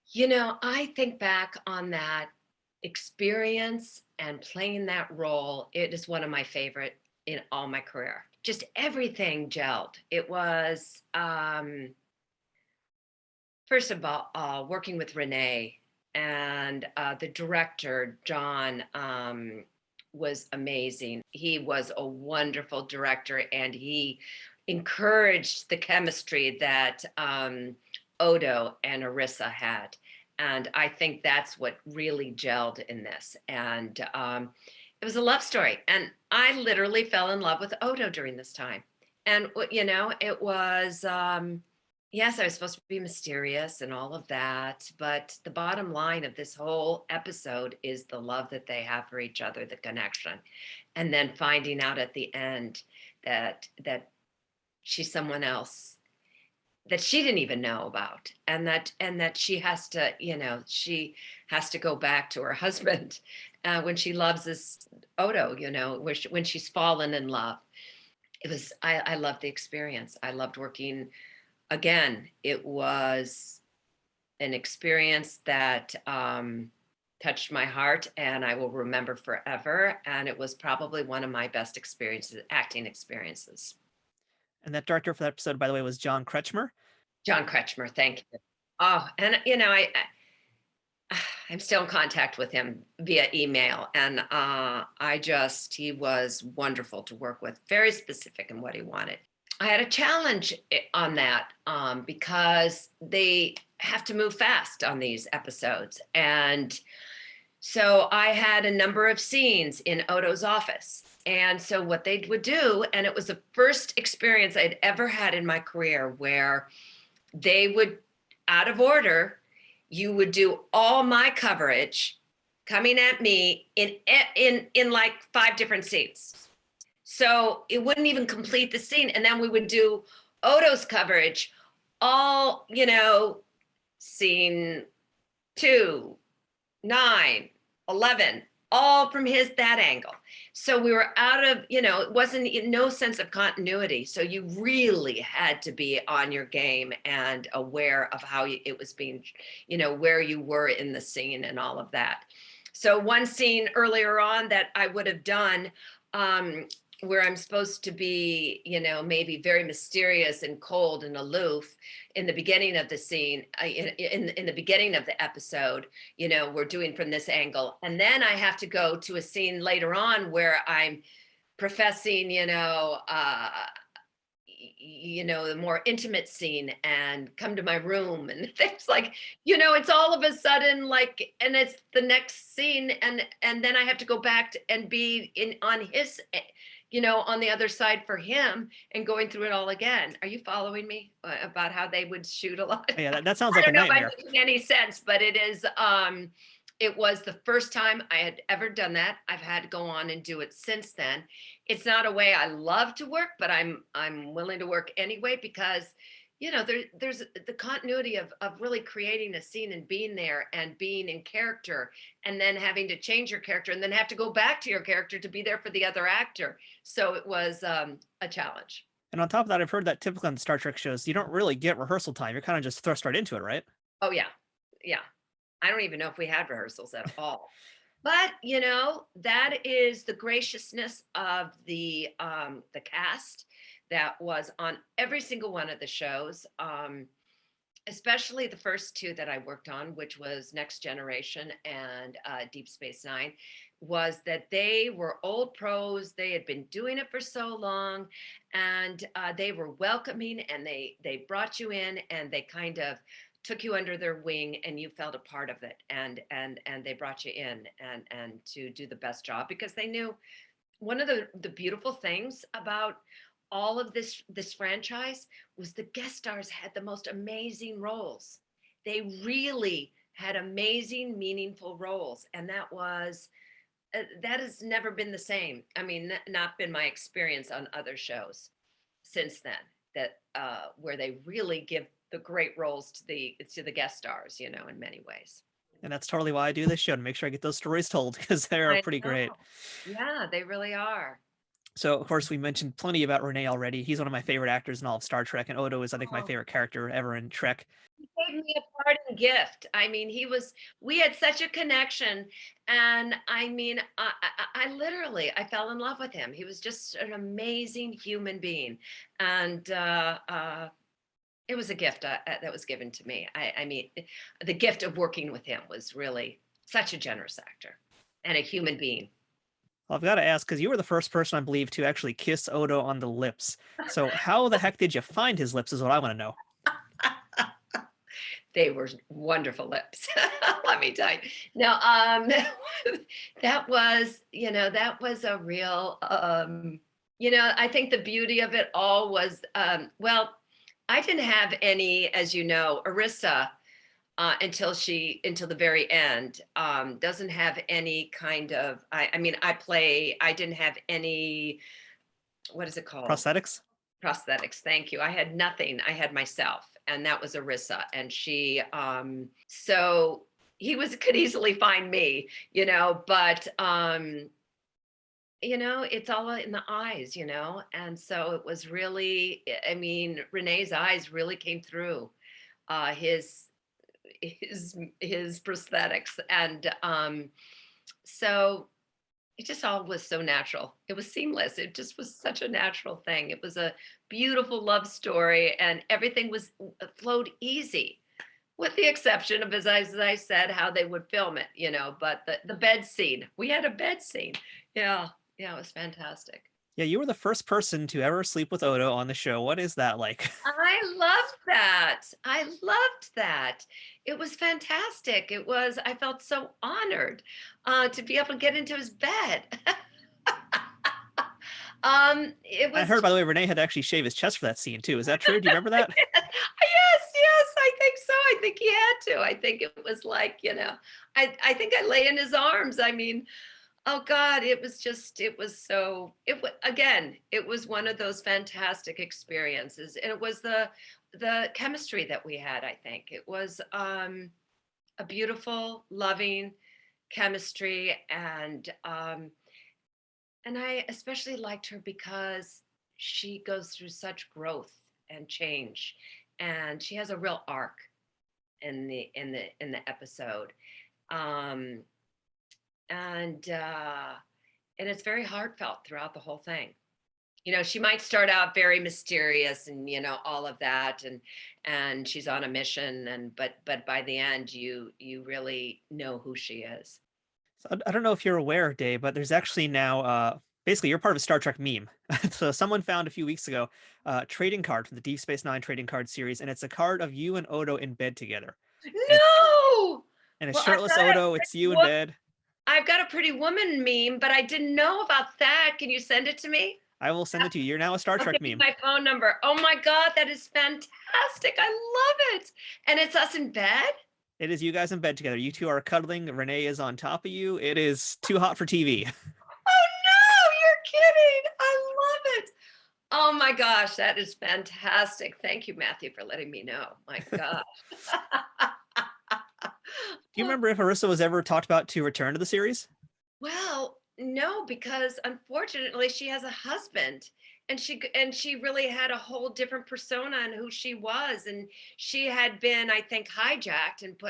You know, I think back on that experience and playing that role. It is one of my favorite in all my career. Just everything gelled. It was, first of all, working with Renee and the director, John, was amazing. He was a wonderful director, and he encouraged the chemistry that Odo and Orissa had. And I think that's what really gelled in this. And it was a love story. And I literally fell in love with Odo during this time. And, you know, it was, yes, I was supposed to be mysterious and all of that. But the bottom line of this whole episode is the love that they have for each other, the connection. And then finding out at the end that she's someone else that she didn't even know about, and that she has to, you know, she has to go back to her husband when she loves this Odo, you know, when she's fallen in love. It was, I loved the experience. I loved working. Again, it was an experience that touched my heart, and I will remember forever. And it was probably one of my best experiences, acting experiences. And that director for that episode, by the way, was John Kretschmer. John Kretschmer, thank you. Oh, and you know, I'm still in contact with him via email, and he was wonderful to work with, very specific in what he wanted. I had a challenge on that because they have to move fast on these episodes. And so I had a number of scenes in Odo's office. And so what they would do, and it was the first experience I'd ever had in my career where they would, out of order, you would do all my coverage coming at me in like 5 different scenes. So it wouldn't even complete the scene. And then we would do Odo's coverage, all, you know, scene 2, 9, 11, all from that angle. So we were out of, you know, it wasn't no sense of continuity. So you really had to be on your game and aware of how it was being, you know, where you were in the scene and all of that. So one scene earlier on that I would have done where I'm supposed to be, you know, maybe very mysterious and cold and aloof in the beginning of the scene, in the beginning of the episode, you know, we're doing from this angle. And then I have to go to a scene later on where I'm professing, you know, the more intimate scene and come to my room and things like, it's all of a sudden like, and it's the next scene. And then I have to go back and be on his, on the other side for him and going through it all again. Are you following me about how they would shoot a lot? Yeah, that sounds I like a don't know nightmare. if I'm making any sense, but it was the first time I had ever done that. I've had to go on and do it since then. It's not a way I love to work, but I'm willing to work anyway because, there's the continuity of really creating a scene and being there and being in character and then having to change your character and then have to go back to your character to be there for the other actor. So it was a challenge. And on top of that, I've heard that typically on Star Trek shows, you don't really get rehearsal time. You're kind of just thrust right into it, right? Oh, yeah. Yeah. I don't even know if we had rehearsals at all. But, that is the graciousness of the cast that was on every single one of the shows, especially the first two that I worked on, which was Next Generation and Deep Space Nine, was that they were old pros. They had been doing it for so long, and they were welcoming, and they brought you in, and they kind of took you under their wing, and you felt a part of it, and they brought you in and to do the best job because they knew one of the beautiful things about all of this franchise was the guest stars had the most amazing roles. They really had amazing, meaningful roles, and that has never been the same. I mean, not been my experience on other shows since then. That where they really give the great roles to the guest stars, in many ways. And that's totally why I do this show, to make sure I get those stories told, because they're pretty great. Yeah, they really are. So, of course, we mentioned plenty about Renee already. He's one of my favorite actors in all of Star Trek, and Odo is, I think, my favorite character ever in Trek. He gave me a parting gift. I mean, we had such a connection. And I mean, I literally fell in love with him. He was just an amazing human being. And it was a gift that was given to me. I mean, the gift of working with him was really such a generous actor and a human being. Well, I've got to ask, because you were the first person, I believe, to actually kiss Odo on the lips. So how the heck did you find his lips is what I want to know. They were wonderful lips. Let me tell you. No, that was a real, I think the beauty of it all was, I didn't have any, as you know, Arissa, until the very end, doesn't have any kind of, I didn't have any, what is it called? Prosthetics? Prosthetics. Thank you. I had nothing. I had myself, and that was Arissa. And she, so he could easily find me, but, it's all in the eyes, and so it was really, Renee's eyes really came through his prosthetics, and so it just all was so natural. It was seamless. It just was such a natural thing. It was a beautiful love story, and everything flowed easy, with the exception of, as I said, how they would film it, but the bed scene, we had a bed scene. Yeah, it was fantastic. Yeah, you were the first person to ever sleep with Odo on the show. What is that like? I loved that. It was fantastic. I felt so honored to be able to get into his bed. I heard, by the way, Renee had to actually shave his chest for that scene too. Is that true? Do you remember that? Yes, I think so. I think he had to. I think it was like, I think I lay in his arms. I mean, oh God, it was one of those fantastic experiences. And it was the chemistry that we had, I think. It was a beautiful, loving chemistry. And I especially liked her because she goes through such growth and change. And she has a real arc in the episode. And it's very heartfelt throughout the whole thing. She might start out very mysterious and all of that, and she's on a mission, but by the end you really know who she is. So I don't know if you're aware, Dey, but there's actually now Basically, you're part of a Star Trek meme. So someone found a few weeks ago a trading card from the Deep Space Nine trading card series, and it's a card of you and Odo in bed together. No! And it's Well, I've shirtless got a Odo, it's you in bed. I've got a Pretty Woman meme, but I didn't know about that. Can you send it to me? I will send it to you. You're now a Star I'll Trek give you meme. my phone number. Oh my God, that is fantastic. I love it. And it's us in bed? It is you guys in bed together. You two are cuddling. Renee is on top of you. It is too hot for TV. Oh no, you're kidding. I love it. Oh my gosh, that is fantastic. Thank you, Matthew, for letting me know. My gosh. Do you remember if Arissa was ever talked about to return to the series? Well, no, because unfortunately she has a husband, and she really had a whole different persona on who she was, and she had been, I think, hijacked and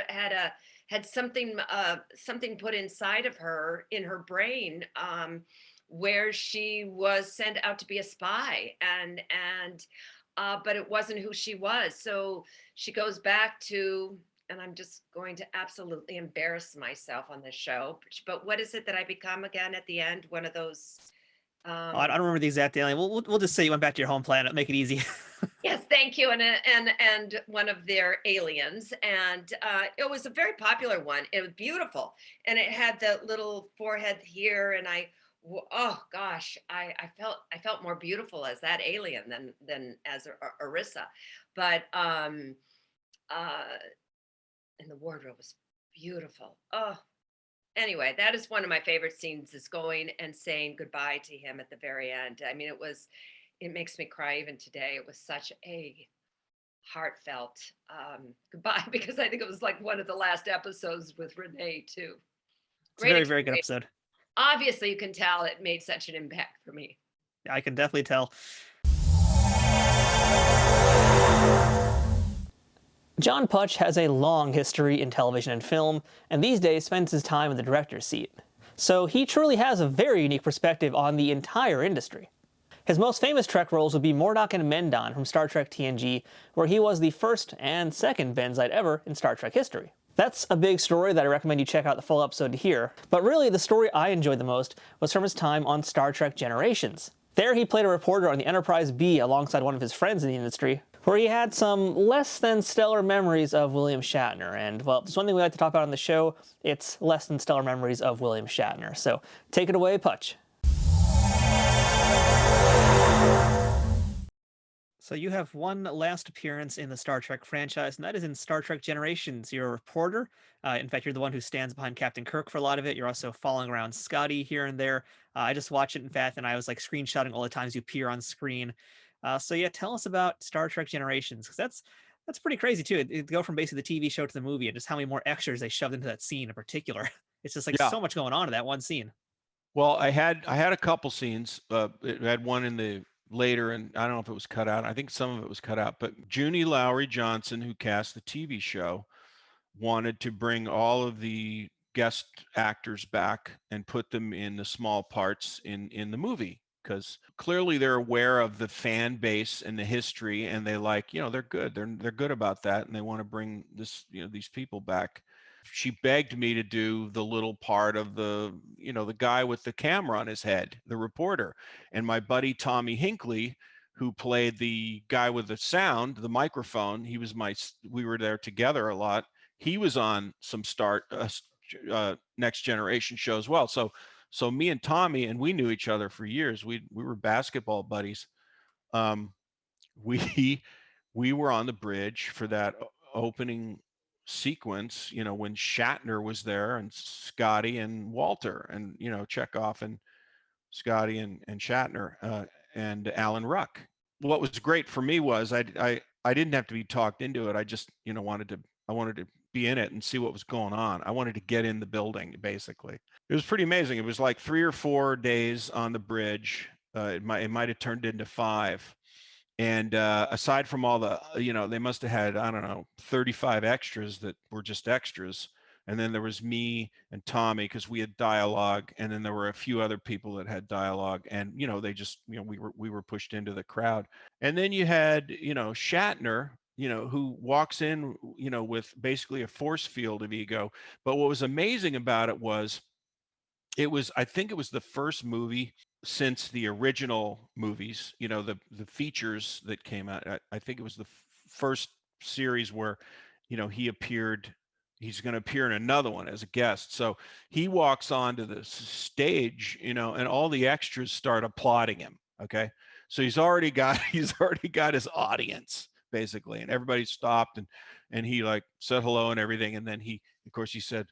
had something put inside of her in her brain, where she was sent out to be a spy, and but it wasn't who she was. So she goes back to, and I'm just going to absolutely embarrass myself on this show, but what is it that I become again at the end? One of those. I don't remember the exact alien. We'll just say you went back to your home planet. Make it easy. Yes, thank you. And one of their aliens, and it was a very popular one. It was beautiful, and it had the little forehead here, and oh gosh, I felt more beautiful as that alien than as Arissa, but and the wardrobe was beautiful. Oh, anyway, that is one of my favorite scenes, is going and saying goodbye to him at the very end. I mean, it makes me cry even today. It was such a heartfelt goodbye, because I think it was like one of the last episodes with Renee too. It's a very, very good episode. Obviously, you can tell it made such an impact for me. Yeah, I can definitely tell. John Putch has a long history in television and film, and these days spends his time in the director's seat. So he truly has a very unique perspective on the entire industry. His most famous Trek roles would be Mordok and Mendon from Star Trek TNG, where he was the first and second Benzite ever in Star Trek history. That's a big story that I recommend you check out the full episode to hear, but really the story I enjoyed the most was from his time on Star Trek Generations. There he played a reporter on the Enterprise B alongside one of his friends in the industry, where he had some less than stellar memories of William Shatner. And, well, there's one thing we like to talk about on the show, it's less than stellar memories of William Shatner. So take it away, Putch. So you have one last appearance in the Star Trek franchise, and that is in Star Trek Generations. You're a reporter. In fact, you're the one who stands behind Captain Kirk for a lot of it. You're also following around Scotty here and there. I just watched it, in fact, and I was like screenshotting all the times you appear on screen. So yeah, tell us about Star Trek Generations, because that's pretty crazy too. It go from basically the TV show to the movie, and just how many more extras they shoved into that scene in particular. It's just like so much going on in that one scene. Well, I had a couple scenes. It had one in the later, and I don't know if it was cut out. I think some of it was cut out, but Junie Lowry Johnson, who cast the TV show, wanted to bring all of the guest actors back and put them in the small parts in the movie, because clearly they're aware of the fan base and the history, and they like, they're good. They're good about that, and they want to bring this, these people back. She begged me to do the little part of the guy with the camera on his head, the reporter. And my buddy Tommy Hinckley, who played the guy with the sound, the microphone, we were there together a lot. He was on some Next Generation show as well. So me and Tommy, and we knew each other for years. We were basketball buddies. We were on the bridge for that opening sequence, when Shatner was there, and Scotty and Walter, and Chekhov and Scotty and Shatner, and Alan Ruck. What was great for me was I didn't have to be talked into it. I just I wanted to be in it and see what was going on. I wanted to get in the building, basically. It was pretty amazing. It was like 3 or 4 days on the bridge. It might have turned into 5. And aside from all the, they must have had, I don't know, 35 extras that were just extras. And then there was me and Tommy, because we had dialogue. And then there were a few other people that had dialogue. And, they just, we were pushed into the crowd. And then you had, Shatner, who walks in, with basically a force field of ego. But what was amazing about it was, I think it was the first movie since the original movies, the features that came out. I think it was the first series where, he appeared. He's going to appear in another one as a guest. So he walks onto the stage, and all the extras start applauding him. Okay, so he's already got his audience basically, and everybody stopped and he like said hello and everything, and then he said,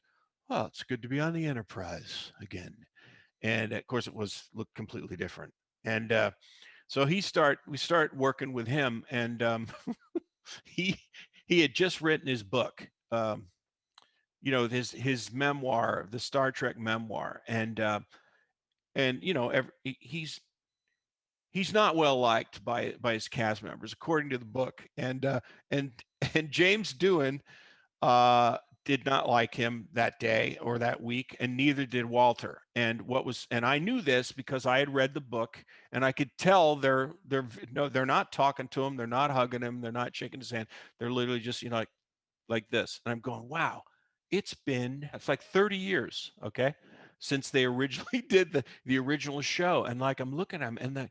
"Well, it's good to be on the Enterprise again." And of course it looked completely different. And so we start working with him, and he had just written his book, his memoir, the Star Trek memoir. And he's not well liked by his cast members, according to the book. And James Doohan did not like him that day or that week, and neither did Walter. And I knew this because I had read the book, and I could tell they're not talking to him, they're not hugging him, they're not shaking his hand, they're literally just like this. And I'm going, wow, it's like 30 years, okay, since they originally did the original show. And like I'm looking at them,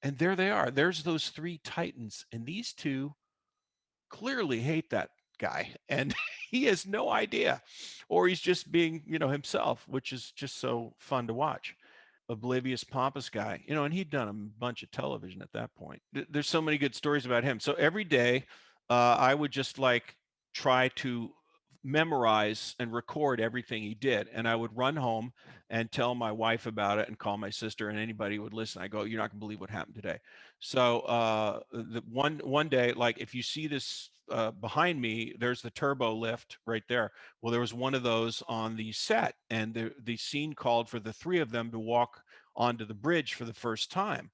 and there they are. There's those three titans, and these two clearly hate that guy, and he has no idea, or he's just being himself, which is just so fun to watch. Oblivious, pompous guy, and he'd done a bunch of television at that point. There's so many good stories about him. So every day I would just like try to memorize and record everything he did, and I would run home and tell my wife about it and call my sister, and anybody would listen. I go, "You're not gonna believe what happened today." So the one day, like if you see this behind me, there's the turbo lift right there. Well, there was one of those on the set, and the scene called for the three of them to walk onto the bridge for the first time,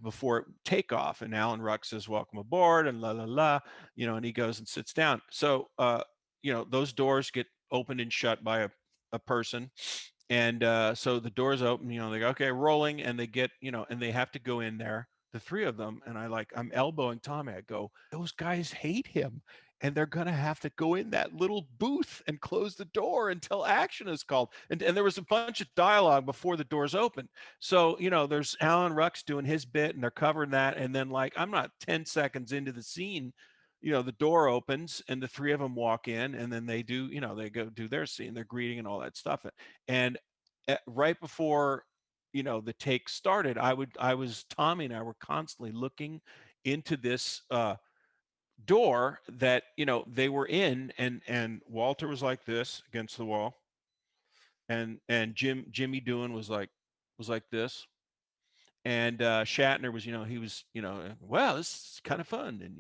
before takeoff. And Alan Ruck says, "Welcome aboard," and la la la, and he goes and sits down. So those doors get opened and shut by a person. And so the doors open, they go, "Okay, rolling," and they get, and they have to go in there, the three of them. And I'm elbowing Tommy. I go, "Those guys hate him, and they're going to have to go in that little booth and close the door until action is called." And there was a bunch of dialogue before the doors open. So, there's Alan Ruck's doing his bit, and they're covering that. And then like, I'm not 10 seconds into the scene, the door opens and the three of them walk in, and then they do, they go do their scene, their greeting and all that stuff. And right before, the take started, Tommy and I were constantly looking into this door that, they were in, and Walter was like this against the wall. And Jimmy Doohan was like this. And Shatner was, he was, "Well, this is kind of fun." And,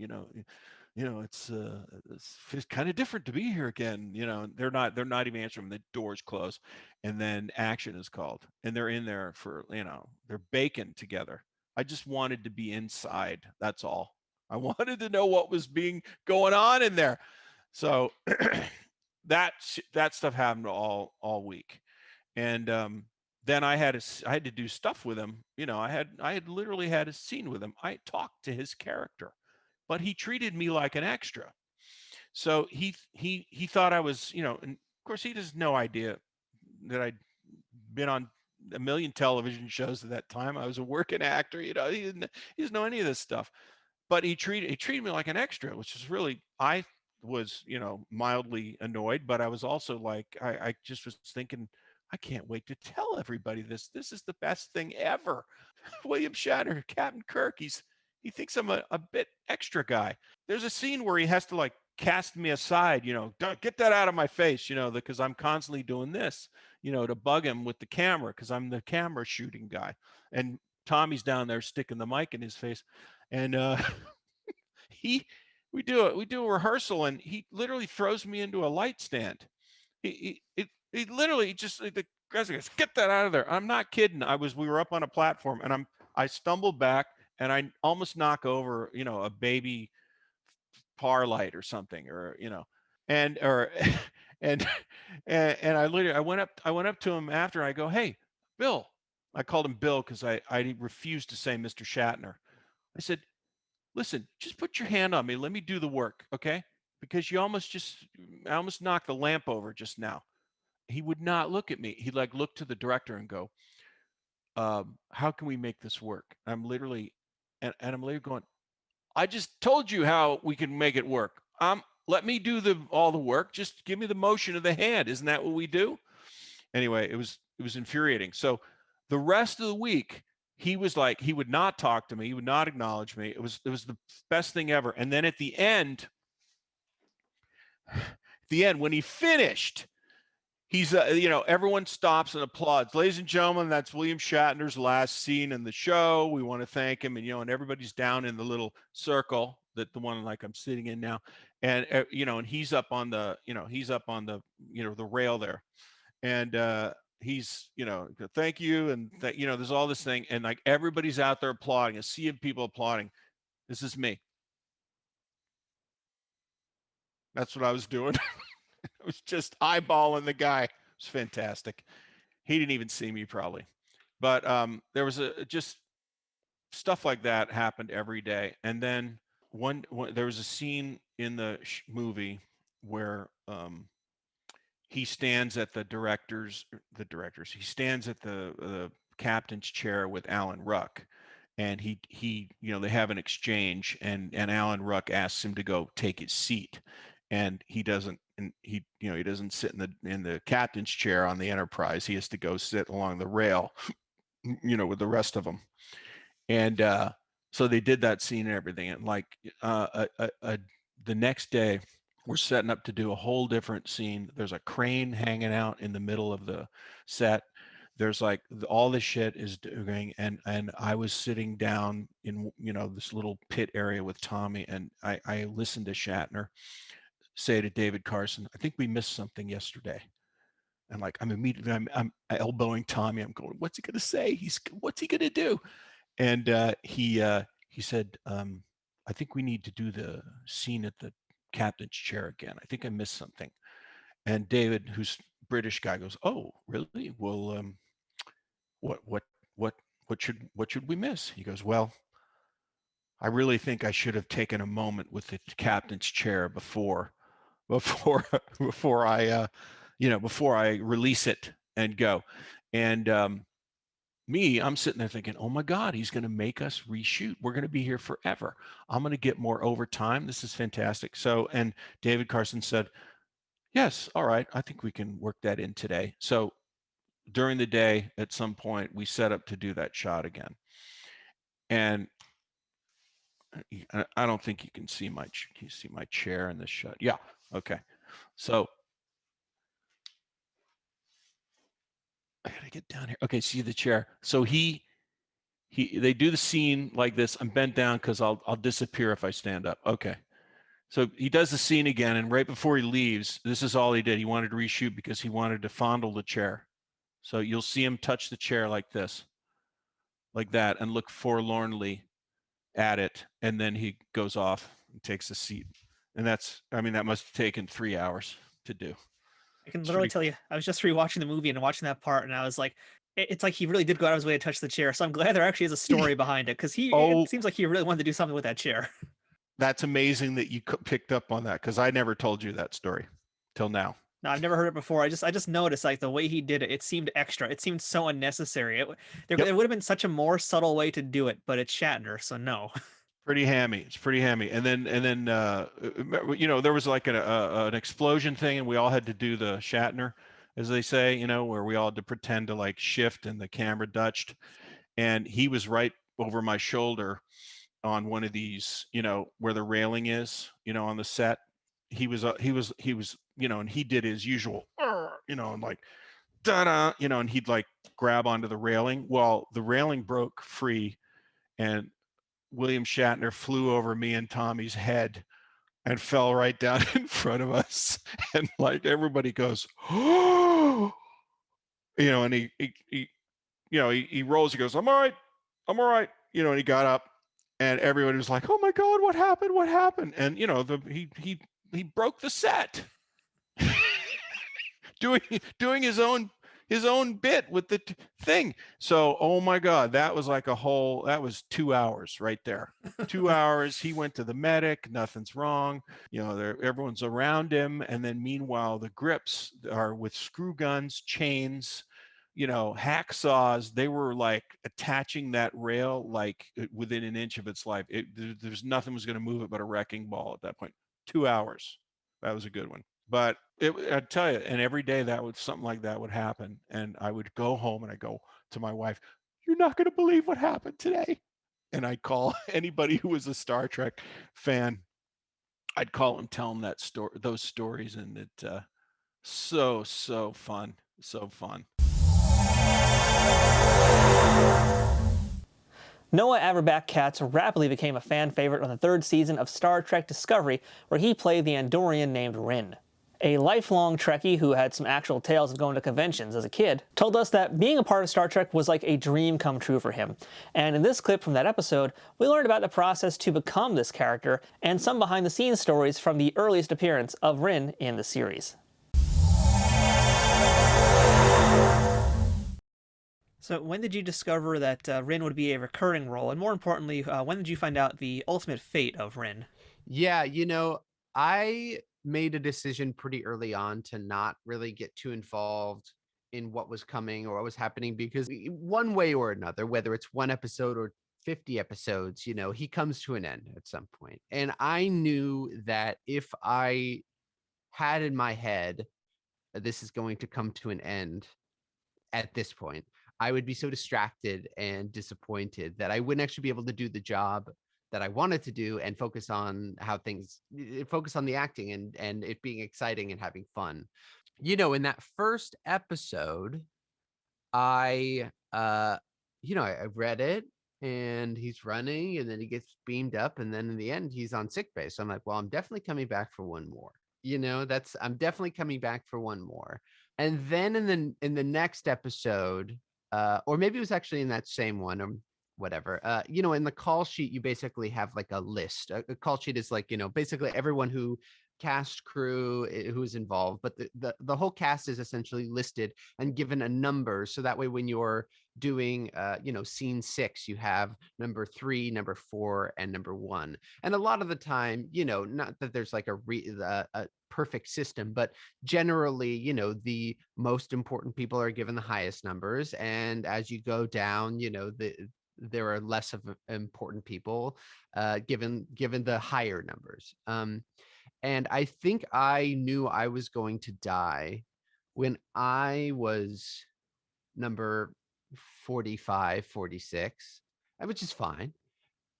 it's kind of different to be here again. They're not even answering. The doors close, and then action is called, and they're in there for, they're baking together. I just wanted to be inside. That's all. I wanted to know what was going on in there. So that stuff happened all week. And then I had to do stuff with him. I had literally had a scene with him. I talked to his character, but he treated me like an extra. So he thought I was, and of course he has no idea that I'd been on a million television shows at that time. I was a working actor. He doesn't know any of this stuff. But he treated me like an extra, which is really, I was, mildly annoyed, but I was also like, I just was thinking, I can't wait to tell everybody this. This is the best thing ever. William Shatner, Captain Kirk, he thinks I'm a bit extra guy. There's a scene where he has to like cast me aside, "Don't get that out of my face," because I'm constantly doing this, to bug him with the camera, because I'm the camera shooting guy. And Tommy's down there sticking the mic in his face. And we do a rehearsal, and he literally throws me into a light stand. He literally just, the guys goes, "Get that out of there." I'm not kidding. We were up on a platform, and I stumbled back, and I almost knock over, a baby par light or something, or, and and I literally, I went up to him after. I go, "Hey, Bill." I called him Bill because I refused to say Mr. Shatner. I said, "Listen, just put your hand on me. Let me do the work, okay? Because I almost knocked the lamp over just now." He would not look at me. He'd like look to the director and go, how can we make this work? I'm literally, and I'm literally going, I just told you how we can make it work. Let me do all the work. Just give me the motion of the hand. Isn't that what we do? Anyway, it was infuriating. So the rest of the week, he was like, he would not talk to me. He would not acknowledge me. It was the best thing ever. And then at the end, when he finished, he's, everyone stops and applauds. Ladies and gentlemen, that's William Shatner's last scene in the show. We want to thank him. And everybody's down in the little circle, that the one like I'm sitting in now. And, and he's up on the, the rail there. And he's, thank you. And, there's all this thing. And like everybody's out there applauding, a sea of people applauding. This is me. That's what I was doing. It was just eyeballing the guy. It was fantastic. He didn't even see me probably, but there was just stuff like that happened every day. And then one there was a scene in the movie where he stands at the directors. He stands at the captain's chair with Alan Ruck, and he they have an exchange, and Alan Ruck asks him to go take his seat, and he doesn't. And he doesn't sit in the captain's chair on the Enterprise. He has to go sit along the rail, with the rest of them. And so they did that scene and everything. And like the next day, we're setting up to do a whole different scene. There's a crane hanging out in the middle of the set. There's like all this shit is doing, and I was sitting down in this little pit area with Tommy, and I listened to Shatner say to David Carson, I think we missed something yesterday. And like, I'm elbowing Tommy. I'm going, what's he going to say? What's he going to do? And he said, I think we need to do the scene at the captain's chair again. I think I missed something. And David, who's British guy, goes, oh, really? Well, what should we miss? He goes, well, I really think I should have taken a moment with the captain's chair before I release it and go. And I'm sitting there thinking, oh my God, he's going to make us reshoot. We're going to be here forever. I'm going to get more overtime. This is fantastic. So, and David Carson said, yes, all right, I think we can work that in today. So during the day, at some point, we set up to do that shot again. And I don't think you can see my chair in this shot. Yeah. Okay. So I gotta get down here. Okay, see the chair. So they do the scene like this. I'm bent down because I'll disappear if I stand up. Okay. So he does the scene again, and right before he leaves, this is all he did. He wanted to reshoot because he wanted to fondle the chair. So you'll see him touch the chair like this, like that, and look forlornly at it, and then he goes off and takes a seat. And that must have taken 3 hours to do. I can literally tell you, I was just rewatching the movie and watching that part, and I was like, it's like he really did go out of his way to touch the chair. So I'm glad there actually is a story behind it, because it seems like he really wanted to do something with that chair. That's amazing that you picked up on that, because I never told you that story till now. No, I've never heard it before. I just noticed like the way he did it. It seemed extra. It seemed so unnecessary. There would have been such a more subtle way to do it, but it's Shatner, so no. Pretty hammy. It's pretty hammy. And then there was like an explosion thing, and we all had to do the Shatner, as they say, where we all had to pretend to like shift, and the camera dutched, and he was right over my shoulder on one of these, where the railing is, on the set. He was, and he did his usual, and like, da-da, and he'd like grab onto the railing. Well, the railing broke free, and William Shatner flew over me and Tommy's head and fell right down in front of us. And like everybody goes, oh, and he rolls, he goes, I'm all right. And he got up, and everybody was like, oh my God, what happened? And he broke the set doing his own bit with the thing. So, oh my God, that was like that was 2 hours right there. 2 hours. He went to the medic, nothing's wrong. Everyone's around him. And then meanwhile, the grips are with screw guns, chains, hacksaws, they were like attaching that rail like within an inch of its life. There's nothing was going to move it but a wrecking ball at that point. 2 hours. That was a good one. But I'd tell you, and every day something like that would happen. And I would go home and I go to my wife, "You're not going to believe what happened today." And I'd call anybody who was a Star Trek fan. I'd call them, tell them those stories, and it so fun, so fun. Noah Averbach-Katz rapidly became a fan favorite on the third season of Star Trek Discovery, where he played the Andorian named Rin. A lifelong Trekkie who had some actual tales of going to conventions as a kid told us that being a part of Star Trek was like a dream come true for him. And in this clip from that episode, we learned about the process to become this character and some behind-the-scenes stories from the earliest appearance of Rin in the series. So when did you discover that Rin would be a recurring role? And more importantly, when did you find out the ultimate fate of Rin? Yeah, I made a decision pretty early on to not really get too involved in what was coming or what was happening, because one way or another, whether it's one episode or 50 episodes, he comes to an end at some point. And I knew that if I had in my head, this is going to come to an end at this point, I would be so distracted and disappointed that I wouldn't actually be able to do the job that I wanted to do and focus on the acting and it being exciting and having fun. In that first episode, I read it, and he's running, and then he gets beamed up, and then in the end he's on sick bay. So I'm like, well, I'm definitely coming back for one more. I'm definitely coming back for one more. And then in the next episode, or maybe it was actually in that same one, or whatever, in the call sheet, you basically have like a list. A call sheet is like, basically everyone who cast, crew, who's involved, but the whole cast is essentially listed and given a number. So that way, when you're doing, scene 6, you have number 3, number 4, and number 1. And a lot of the time, not that there's like a perfect system, but generally, the most important people are given the highest numbers. And as you go down, there are less of important people given the higher numbers. And I think I knew I was going to die when I was number 45, 46, which is fine.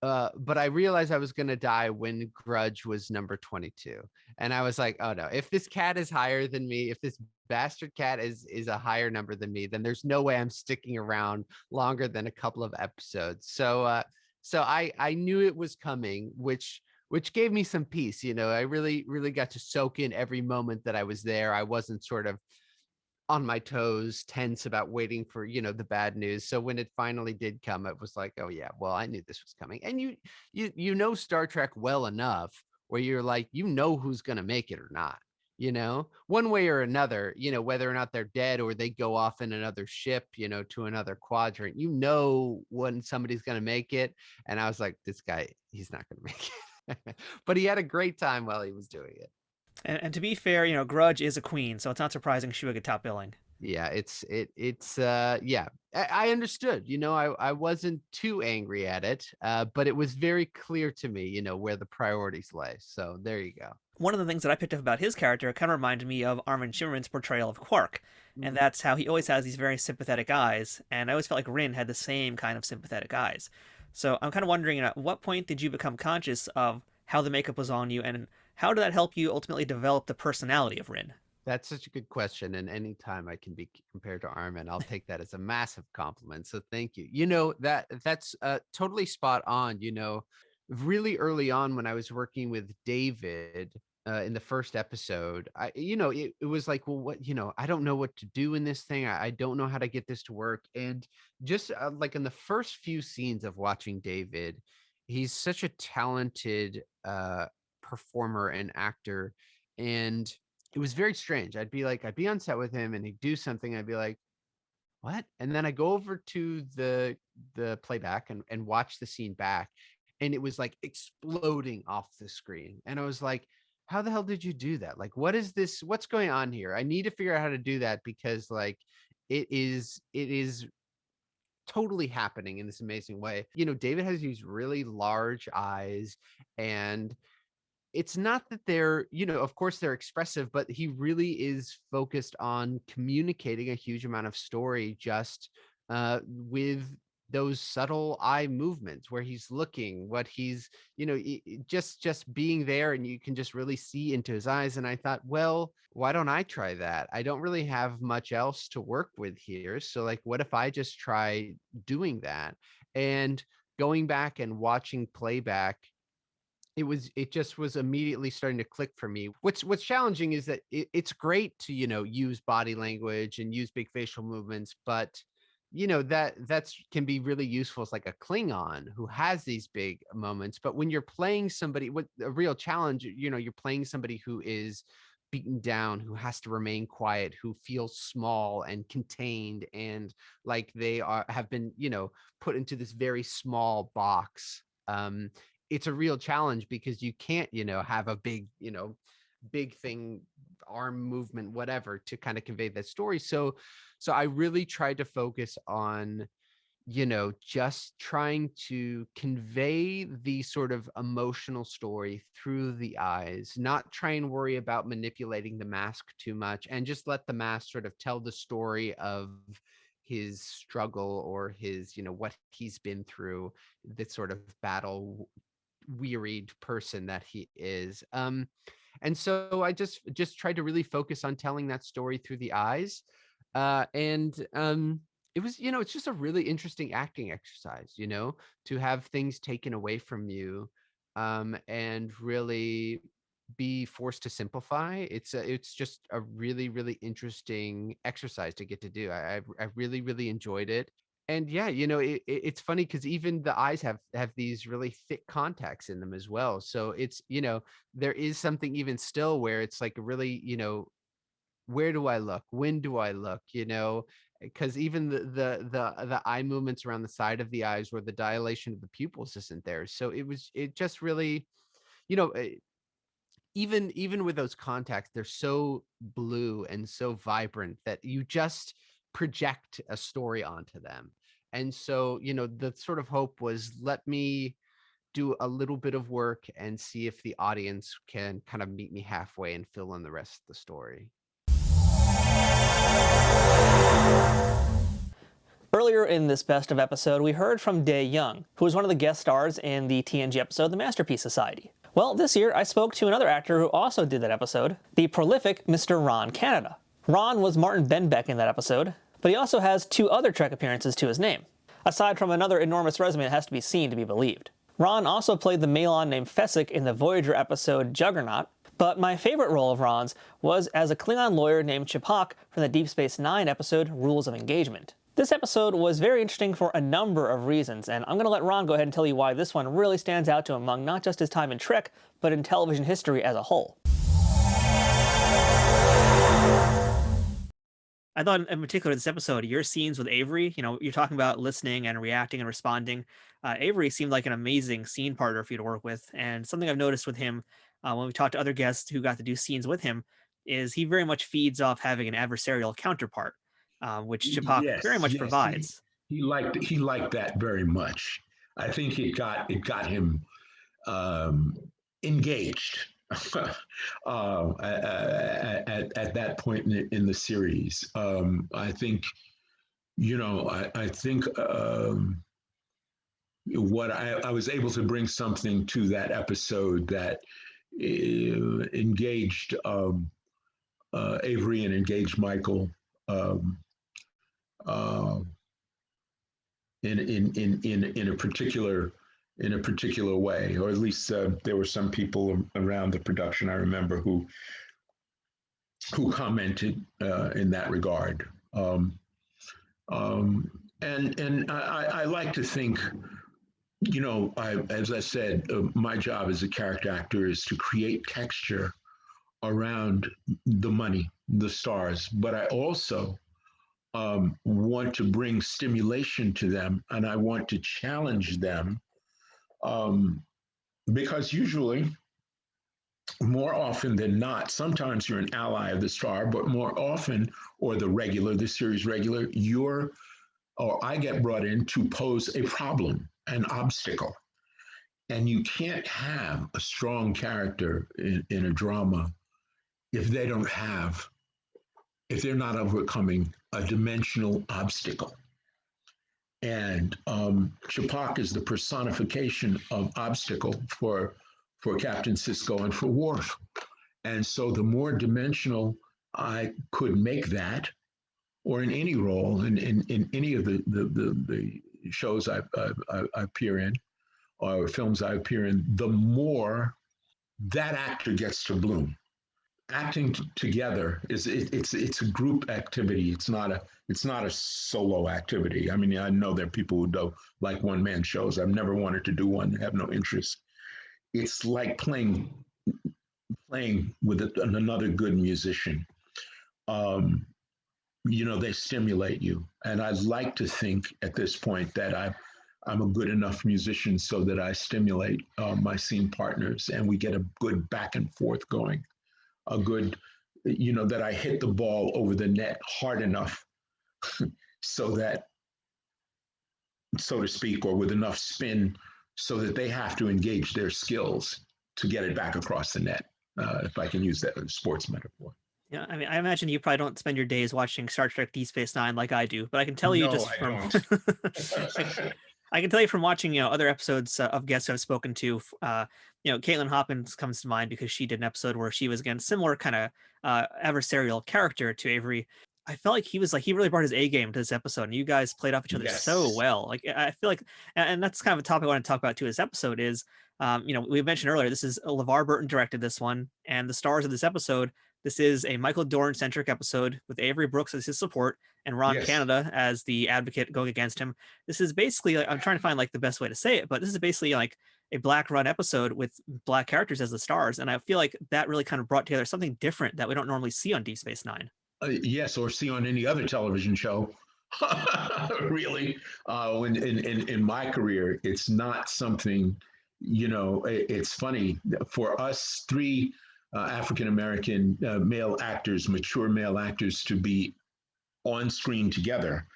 But I realized I was going to die when Grudge was number 22. And I was like, oh no, if this cat is higher than me, if this bastard cat is a higher number than me, then there's no way I'm sticking around longer than a couple of episodes. So I knew it was coming, which gave me some peace. I really, really got to soak in every moment that I was there. I wasn't sort of on my toes, tense about waiting for, the bad news. So when it finally did come, it was like, oh yeah, well, I knew this was coming. And you know Star Trek well enough where you're like, who's going to make it or not, one way or another, whether or not they're dead or they go off in another ship, to another quadrant, when somebody's going to make it. And I was like, this guy, he's not going to make it. But he had a great time while he was doing it. And to be fair, Grudge is a queen, so it's not surprising she would get top billing. Yeah, I understood. I wasn't too angry at it, but it was very clear to me, where the priorities lay. So there you go. One of the things that I picked up about his character kind of reminded me of Armin Shimmerman's portrayal of Quark, and that's how he always has these very sympathetic eyes, and I always felt like Rin had the same kind of sympathetic eyes. So I'm kind of wondering, at what point did you become conscious of how the makeup was on you, and how did that help you ultimately develop the personality of Rin? That's such a good question. And anytime I can be compared to Armin, I'll take that as a massive compliment. So thank you. That's totally spot on. Really early on when I was working with David in the first episode, it was like, well, what, I don't know what to do in this thing. I don't know how to get this to work. And just like in the first few scenes of watching David, he's such a talented performer and actor, and it was very strange. I'd be on set with him and he'd do something, I'd be like, what? And then I go over to the playback and watch the scene back, and it was like exploding off the screen, and I was like, how the hell did you do that? Like, what is this? What's going on here? I need to figure out how to do that, because like it is totally happening in this amazing way. David has these really large eyes, and it's not that they're, of course they're expressive, but he really is focused on communicating a huge amount of story just with those subtle eye movements where he's looking, what he's, just being there, and you can just really see into his eyes. And I thought, well, why don't I try that? I don't really have much else to work with here. So like, what if I just try doing that? And going back and watching playback, it just was immediately starting to click for me. What's challenging is that it's great to use body language and use big facial movements, but that's can be really useful as like a Klingon who has these big moments. But when you're playing somebody with a real challenge, you're playing somebody who is beaten down, who has to remain quiet, who feels small and contained, and like they have been put into this very small box. It's a real challenge because you can't have a big thing, arm movement, whatever, to kind of convey that story. So I really tried to focus on just trying to convey the sort of emotional story through the eyes, not try and worry about manipulating the mask too much, and just let the mask sort of tell the story of his struggle or his what he's been through, this sort of battle wearied person that he is. And so I just tried to really focus on telling that story through the eyes. And it was, it's just a really interesting acting exercise, to have things taken away from you, and really be forced to simplify. It's just a really, really interesting exercise to get to do. I really, really enjoyed it. And yeah, it's funny because even the eyes have these really thick contacts in them as well. So it's, there is something even still where it's like really, where do I look? When do I look? Because even the eye movements around the side of the eyes where the dilation of the pupils isn't there. So it just really, even with those contacts, they're so blue and so vibrant that you just project a story onto them. And so, the sort of hope was, let me do a little bit of work and see if the audience can kind of meet me halfway and fill in the rest of the story. Earlier in this best of episode, we heard from Dey Young, who was one of the guest stars in the TNG episode The Masterpiece Society. Well, this year I spoke to another actor who also did that episode, the prolific Mr. Ron Canada. Ron was Martin Benbeck in that episode, but he also has 2 other Trek appearances to his name, aside from another enormous resume that has to be seen to be believed. Ron also played the Malon named Fesic in the Voyager episode Juggernaut, but my favorite role of Ron's was as a Klingon lawyer named Ch'pak from the Deep Space Nine episode Rules of Engagement. This episode was very interesting for a number of reasons, and I'm going to let Ron go ahead and tell you why this one really stands out to him among not just his time in Trek, but in television history as a whole. I thought in particular this episode, your scenes with Avery, you're talking about listening and reacting and responding. Avery seemed like an amazing scene partner for you to work with. And something I've noticed with him when we talked to other guests who got to do scenes with him is he very much feeds off having an adversarial counterpart, which Ch'pak very much provides. He liked that very much. I think it got him engaged at that point in the series. I think, what I was able to bring something to that episode that engaged Avery and engaged Michael in a particular way, or at least there were some people around the production I remember who commented in that regard. And I like to think, as I said, my job as a character actor is to create texture around the money, the stars, but I also want to bring stimulation to them, and I want to challenge them, because usually more often than not, sometimes you're an ally of the star, but more often, or the series regular, I get brought in to pose a problem, an obstacle. And you can't have a strong character in a drama if they're not overcoming a dimensional obstacle. And Chapek is the personification of obstacle for Captain Sisko and for Worf. And so the more dimensional I could make that, or in any role, in any of the shows I appear in, or films I appear in, the more that actor gets to bloom. Acting together it's a group activity. It's not a solo activity. I mean, I know there are people who don't like one-man shows. I've never wanted to do one. Have no interest. It's like playing with another good musician. They stimulate you, and I'd like to think at this point that I'm a good enough musician so that I stimulate my scene partners, and we get a good back and forth going. A good, that I hit the ball over the net hard enough so that, so to speak, or with enough spin so that they have to engage their skills to get it back across the net, if I can use that as a sports metaphor. Yeah, I mean, I imagine you probably don't spend your days watching Star Trek Deep Space Nine like I do, but I can tell you I can tell you from watching, other episodes of guests I've spoken to, Caitlin Hopkins comes to mind because she did an episode where she was, again, similar kind of adversarial character to Avery. I felt like he really brought his A game to this episode, and you guys played off each other so well. Like, I feel like, and that's kind of a topic I want to talk about too. This episode is, we mentioned earlier, this is LeVar Burton directed this one, and the stars of this episode. This is a Michael Dorn-centric episode with Avery Brooks as his support and Ron Canada as the advocate going against him. This is basically, I'm trying to find the best way to say it, but this is basically like a Black run episode with Black characters as the stars. And I feel like that really kind of brought together something different that we don't normally see on Deep Space Nine. Yes, or see on any other television show. Really, in my career, it's not something, it's funny for us three African-American male actors, mature male actors, to be on screen together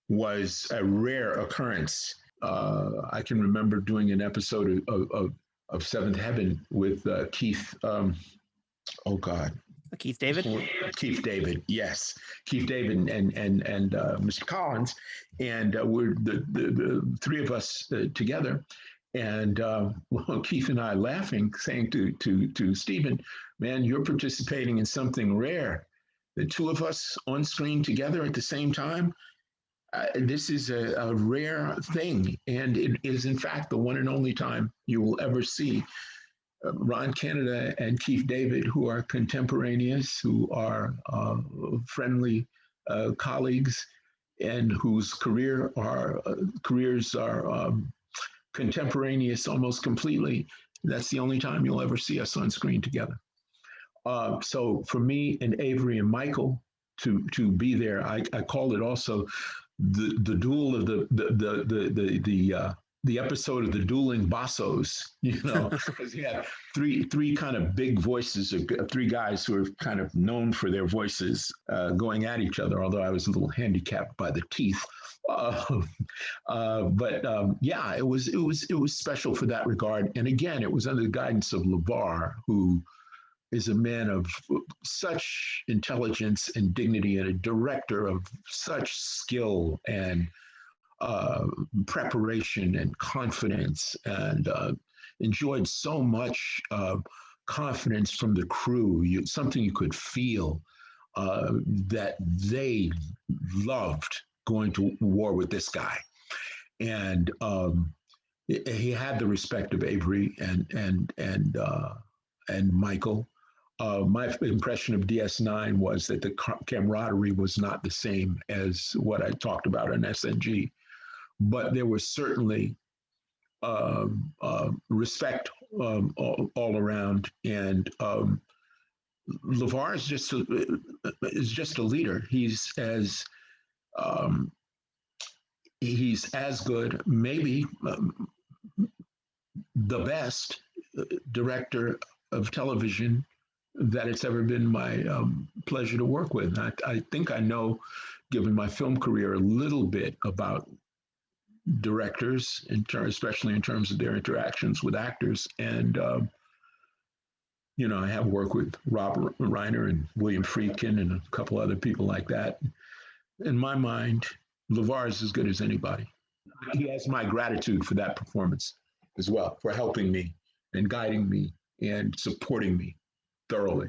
was a rare occurrence. I can remember doing an episode of Seventh Heaven with Keith. Keith David. Keith David, yes, Keith David and Mr. Collins, and we're the three of us together. And Keith and I laughing, saying to Stephen, man, you're participating in something rare. The two of us on screen together at the same time. This is a rare thing. And it is, in fact, the one and only time you will ever see Ron Canada and Keith David, who are contemporaneous, who are friendly colleagues, and whose careers are contemporaneous almost completely. That's the only time you'll ever see us on screen together. So for me and Avery and Michael to be there, I called it also the duel of the episode of the dueling bassos, because you have three kind of big voices of three guys who are kind of known for their voices going at each other. Although I was a little handicapped by the teeth. Yeah, it was special for that regard. And again, it was under the guidance of LeVar, who is a man of such intelligence and dignity and a director of such skill and preparation and confidence, and enjoyed so much confidence from the crew, something you could feel that they loved going to war with this guy. And he had the respect of Avery and Michael. My impression of DS9 was that the camaraderie was not the same as what I talked about on SNG, but there was certainly respect all around. And LeVar is just a leader. He's as good, maybe the best director of television that it's ever been my pleasure to work with. I think I know, given my film career, a little bit about directors, especially in terms of their interactions with actors. And, I have worked with Rob Reiner and William Friedkin and a couple other people like that. In my mind, LeVar is as good as anybody. He has my gratitude for that performance as well, for helping me and guiding me and supporting me thoroughly.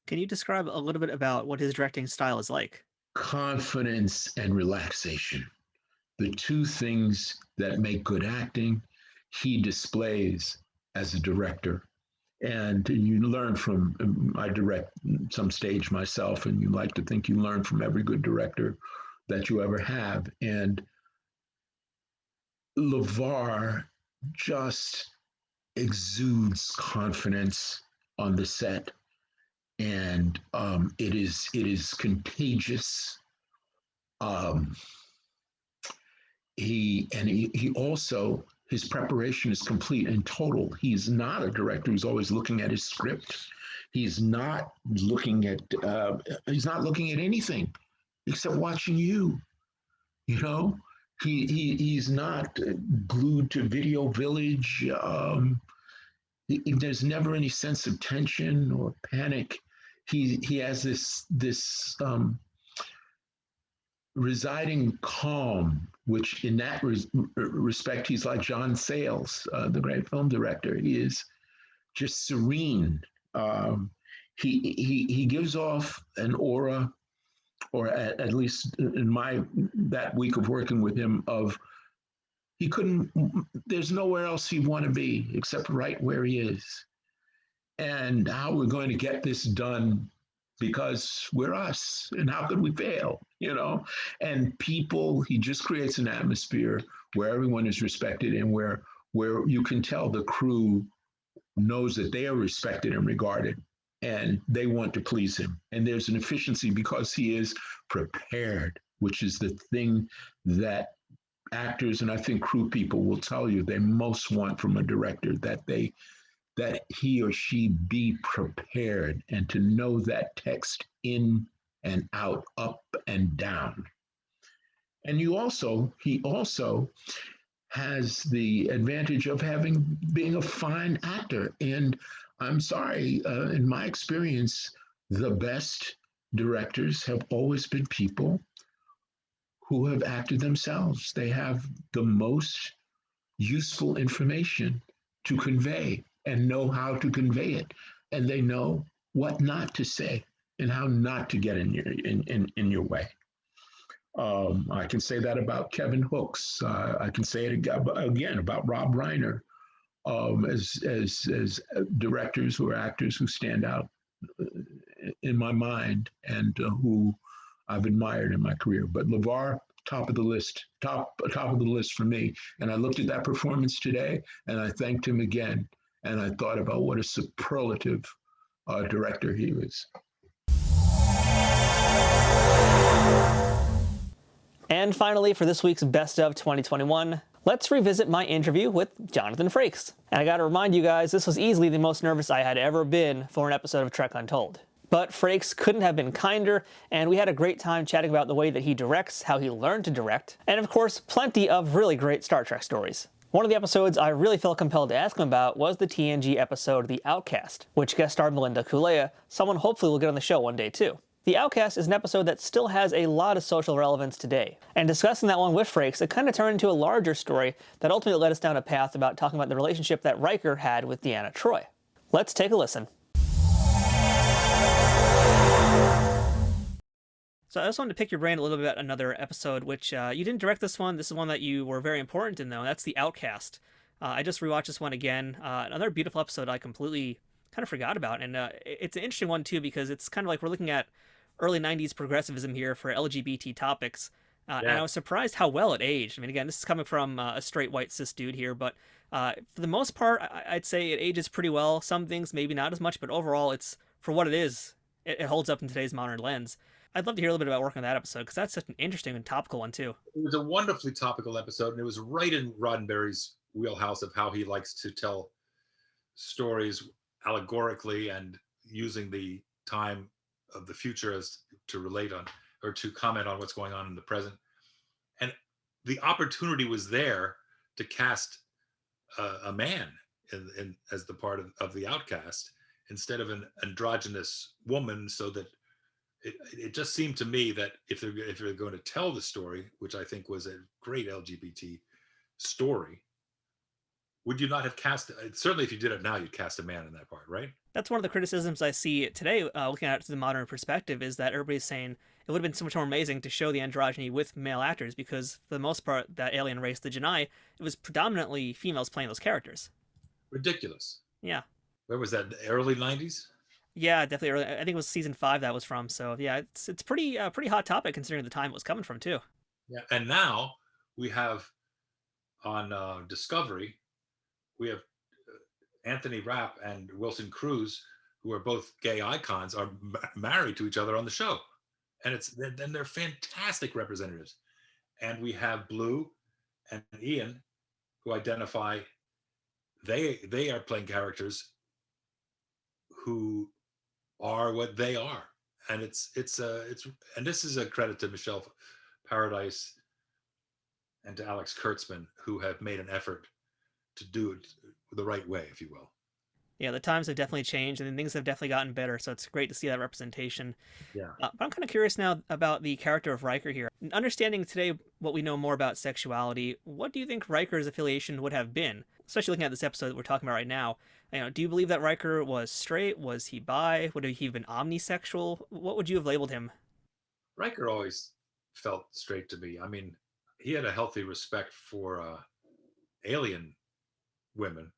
Can you describe a little bit about what his directing style is like? Confidence and relaxation. The two things that make good acting, he displays as a director. And you learn from, I direct some stage myself, and you like to think you learn from every good director that you ever have. And LeVar just exudes confidence on the set, and it is contagious. He also, his preparation is complete and total. He's not a director who's always looking at his script. He's not looking at anything except watching you. He's not glued to Video Village. There's never any sense of tension or panic. He has this residing calm, which in that respect, he's like John Sayles, the great film director. He is just serene. He gives off an aura, or at least in that week of working with him, of there's nowhere else he'd want to be except right where he is. And how we're going to get this done, because we're us, and how could we fail, And people, he just creates an atmosphere where everyone is respected, and where you can tell the crew knows that they are respected and regarded, and they want to please him. And there's an efficiency because he is prepared, which is the thing that actors, and I think crew people, will tell you they most want from a director, that he or she be prepared, and to know that text in and out, up and down. And he also has the advantage of being a fine actor. And I'm sorry, in my experience, the best directors have always been people who have acted themselves. They have the most useful information to convey, and know how to convey it, and they know what not to say and how not to get in your way. I can say that about Kevin Hooks. I can say it again about Rob Reiner, as directors or actors who stand out in my mind, and who I've admired in my career. But LeVar, top of the list for me. And I looked at that performance today, and I thanked him again. And I thought about what a superlative director he was. And finally, for this week's Best of 2021, let's revisit my interview with Jonathan Frakes. And I gotta remind you guys, this was easily the most nervous I had ever been for an episode of Trek Untold. But Frakes couldn't have been kinder, and we had a great time chatting about the way that he directs, how he learned to direct, and of course, plenty of really great Star Trek stories. One of the episodes I really felt compelled to ask him about was the TNG episode The Outcast, which guest starred Melinda Kulea, someone hopefully will get on the show one day too. The Outcast is an episode that still has a lot of social relevance today. And discussing that one with Frakes, it kind of turned into a larger story that ultimately led us down a path about talking about the relationship that Riker had with Deanna Troi. Let's take a listen. So I just wanted to pick your brain a little bit about another episode, which you didn't direct this one. This is one that you were very important in, though. That's The Outcast. I just rewatched this one again. Another beautiful episode I completely kind of forgot about. And it's an interesting one, too, because it's kind of like we're looking at early 90s progressivism here for LGBT topics. And I was surprised how well it aged. I mean, again, this is coming from a straight white cis dude here, but for the most part, I'd say it ages pretty well. Some things maybe not as much, but overall, it's for what it is, it holds up in today's modern lens. I'd love to hear a little bit about working on that episode, because that's such an interesting and topical one, too. It was a wonderfully topical episode, and it was right in Roddenberry's wheelhouse of how he likes to tell stories allegorically and using the time of the future as to relate on or to comment on what's going on in the present. And the opportunity was there to cast a man in as the part of the outcast instead of an androgynous woman, so that it just seemed to me that if they're going to tell the story, which I think was a great LGBT story, would you not have cast, certainly if you did it now, you'd cast a man in that part, right? That's one of the criticisms I see today, looking at it through the modern perspective, is that everybody's saying it would have been so much more amazing to show the androgyny with male actors, because for the most part, that alien race, the Janai, it was predominantly females playing those characters. Ridiculous. Yeah. Where was that? The early 90s? Yeah, definitely early. I think it was season 5 that was from. So yeah, it's pretty hot topic considering the time it was coming from too. Yeah, and now we have on Discovery, we have Anthony Rapp and Wilson Cruz, who are both gay icons, are married to each other on the show, and they're fantastic representatives. And we have Blue and Ian, who identify they are playing characters who are what they are, and it's and this is a credit to Michelle Paradise and to Alex Kurtzman, who have made an effort to do it the right way, if you will. Yeah, the times have definitely changed, and things have definitely gotten better, so it's great to see that representation. Yeah. But I'm kind of curious now about the character of Riker here. Understanding today what we know more about sexuality, what do you think Riker's affiliation would have been? Especially looking at this episode that we're talking about right now. Do you believe that Riker was straight? Was he bi? Would he have been omnisexual? What would you have labeled him? Riker always felt straight to me. I mean, he had a healthy respect for alien women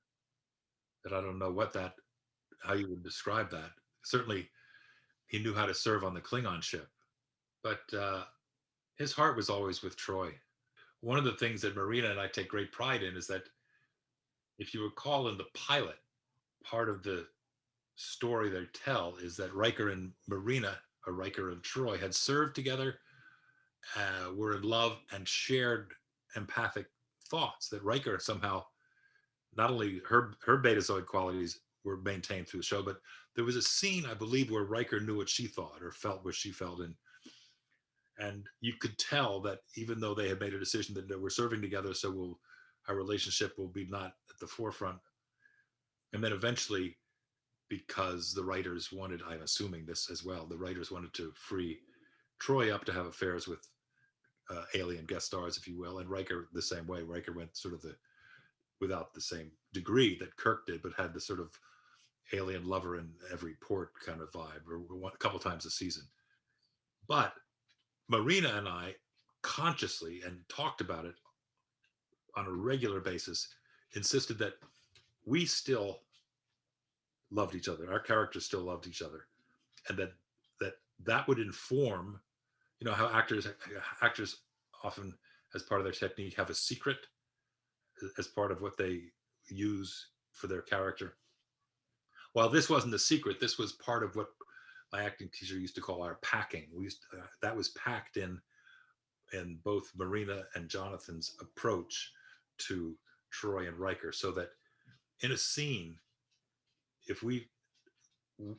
that I don't know how you would describe that. Certainly he knew how to serve on the Klingon ship, but his heart was always with Troy. One of the things that Marina and I take great pride in is that, if you recall in the pilot, part of the story they tell is that Riker and Marina, or Riker and Troy, had served together, were in love, and shared empathic thoughts. That Riker somehow, not only her betazoid qualities were maintained through the show, but there was a scene, I believe, where Riker knew what she thought or felt what she felt, and you could tell that even though they had made a decision that we're serving together, so our relationship will be not at the forefront. And then eventually, because the writers wanted, I'm assuming this as well, the writers wanted to free Troy up to have affairs with alien guest stars, if you will, and Riker the same way. Riker went sort of without the same degree that Kirk did, but had the sort of alien lover in every port kind of vibe, or a couple times a season. But Marina and I consciously, and talked about it on a regular basis, insisted that we still loved each other. Our characters still loved each other. And that would inform, how actors often, as part of their technique, have a secret as part of what they use for their character. Well, this wasn't a secret. This was part of what my acting teacher used to call our packing. That was packed in both Marina and Jonathan's approach to Troy and Riker, so that in a scene,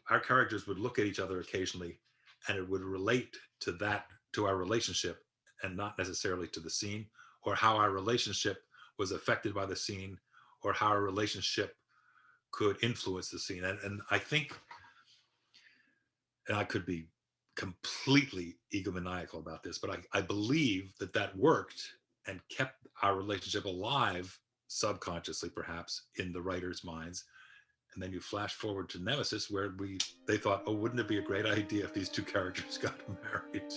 our characters would look at each other occasionally, and it would relate to our relationship, and not necessarily to the scene, or how our relationship was affected by the scene, or how our relationship could influence the scene. And I think, and I could be completely egomaniacal about this, but I believe that worked and kept our relationship alive, subconsciously perhaps, in the writers' minds. And then you flash forward to Nemesis, where they thought, oh, wouldn't it be a great idea if these two characters got married?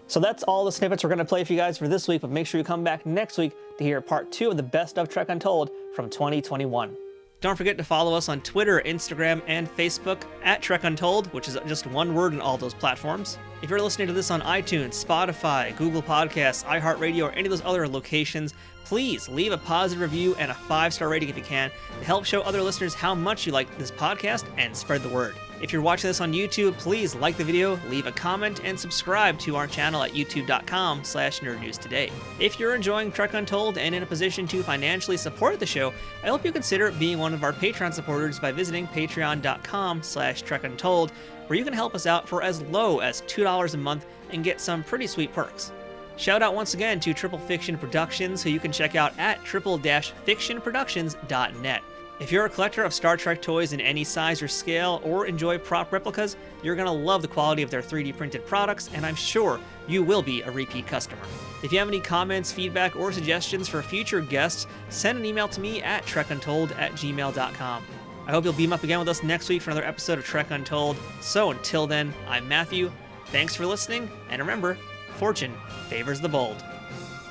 So that's all the snippets we're going to play for you guys for this week, but make sure you come back next week to hear part 2 of the Best of Trek Untold from 2021. Don't forget to follow us on Twitter, Instagram, and Facebook at Trek Untold, which is just one word in all those platforms. If you're listening to this on iTunes, Spotify, Google Podcasts, iHeartRadio, or any of those other locations, please leave a positive review and a 5-star rating if you can to help show other listeners how much you like this podcast and spread the word. If you're watching this on YouTube, please like the video, leave a comment, and subscribe to our channel at youtube.com/nerdnewstoday. If you're enjoying Trek Untold and in a position to financially support the show, I hope you consider being one of our Patreon supporters by visiting patreon.com/trekuntold, where you can help us out for as low as $2 a month and get some pretty sweet perks. Shout out once again to Triple Fiction Productions, who you can check out at triple-fictionproductions.net. If you're a collector of Star Trek toys in any size or scale, or enjoy prop replicas, you're going to love the quality of their 3D printed products, and I'm sure you will be a repeat customer. If you have any comments, feedback, or suggestions for future guests, send an email to me at trekuntold@gmail.com. I hope you'll beam up again with us next week for another episode of Trek Untold. So until then, I'm Matthew. Thanks for listening, and remember, fortune favors the bold.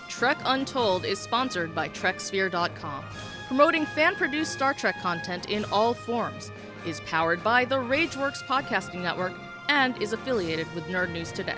Trek Untold is sponsored by TrekSphere.com, promoting fan-produced Star Trek content in all forms, is powered by the RageWorks podcasting network, and is affiliated with Nerd News Today.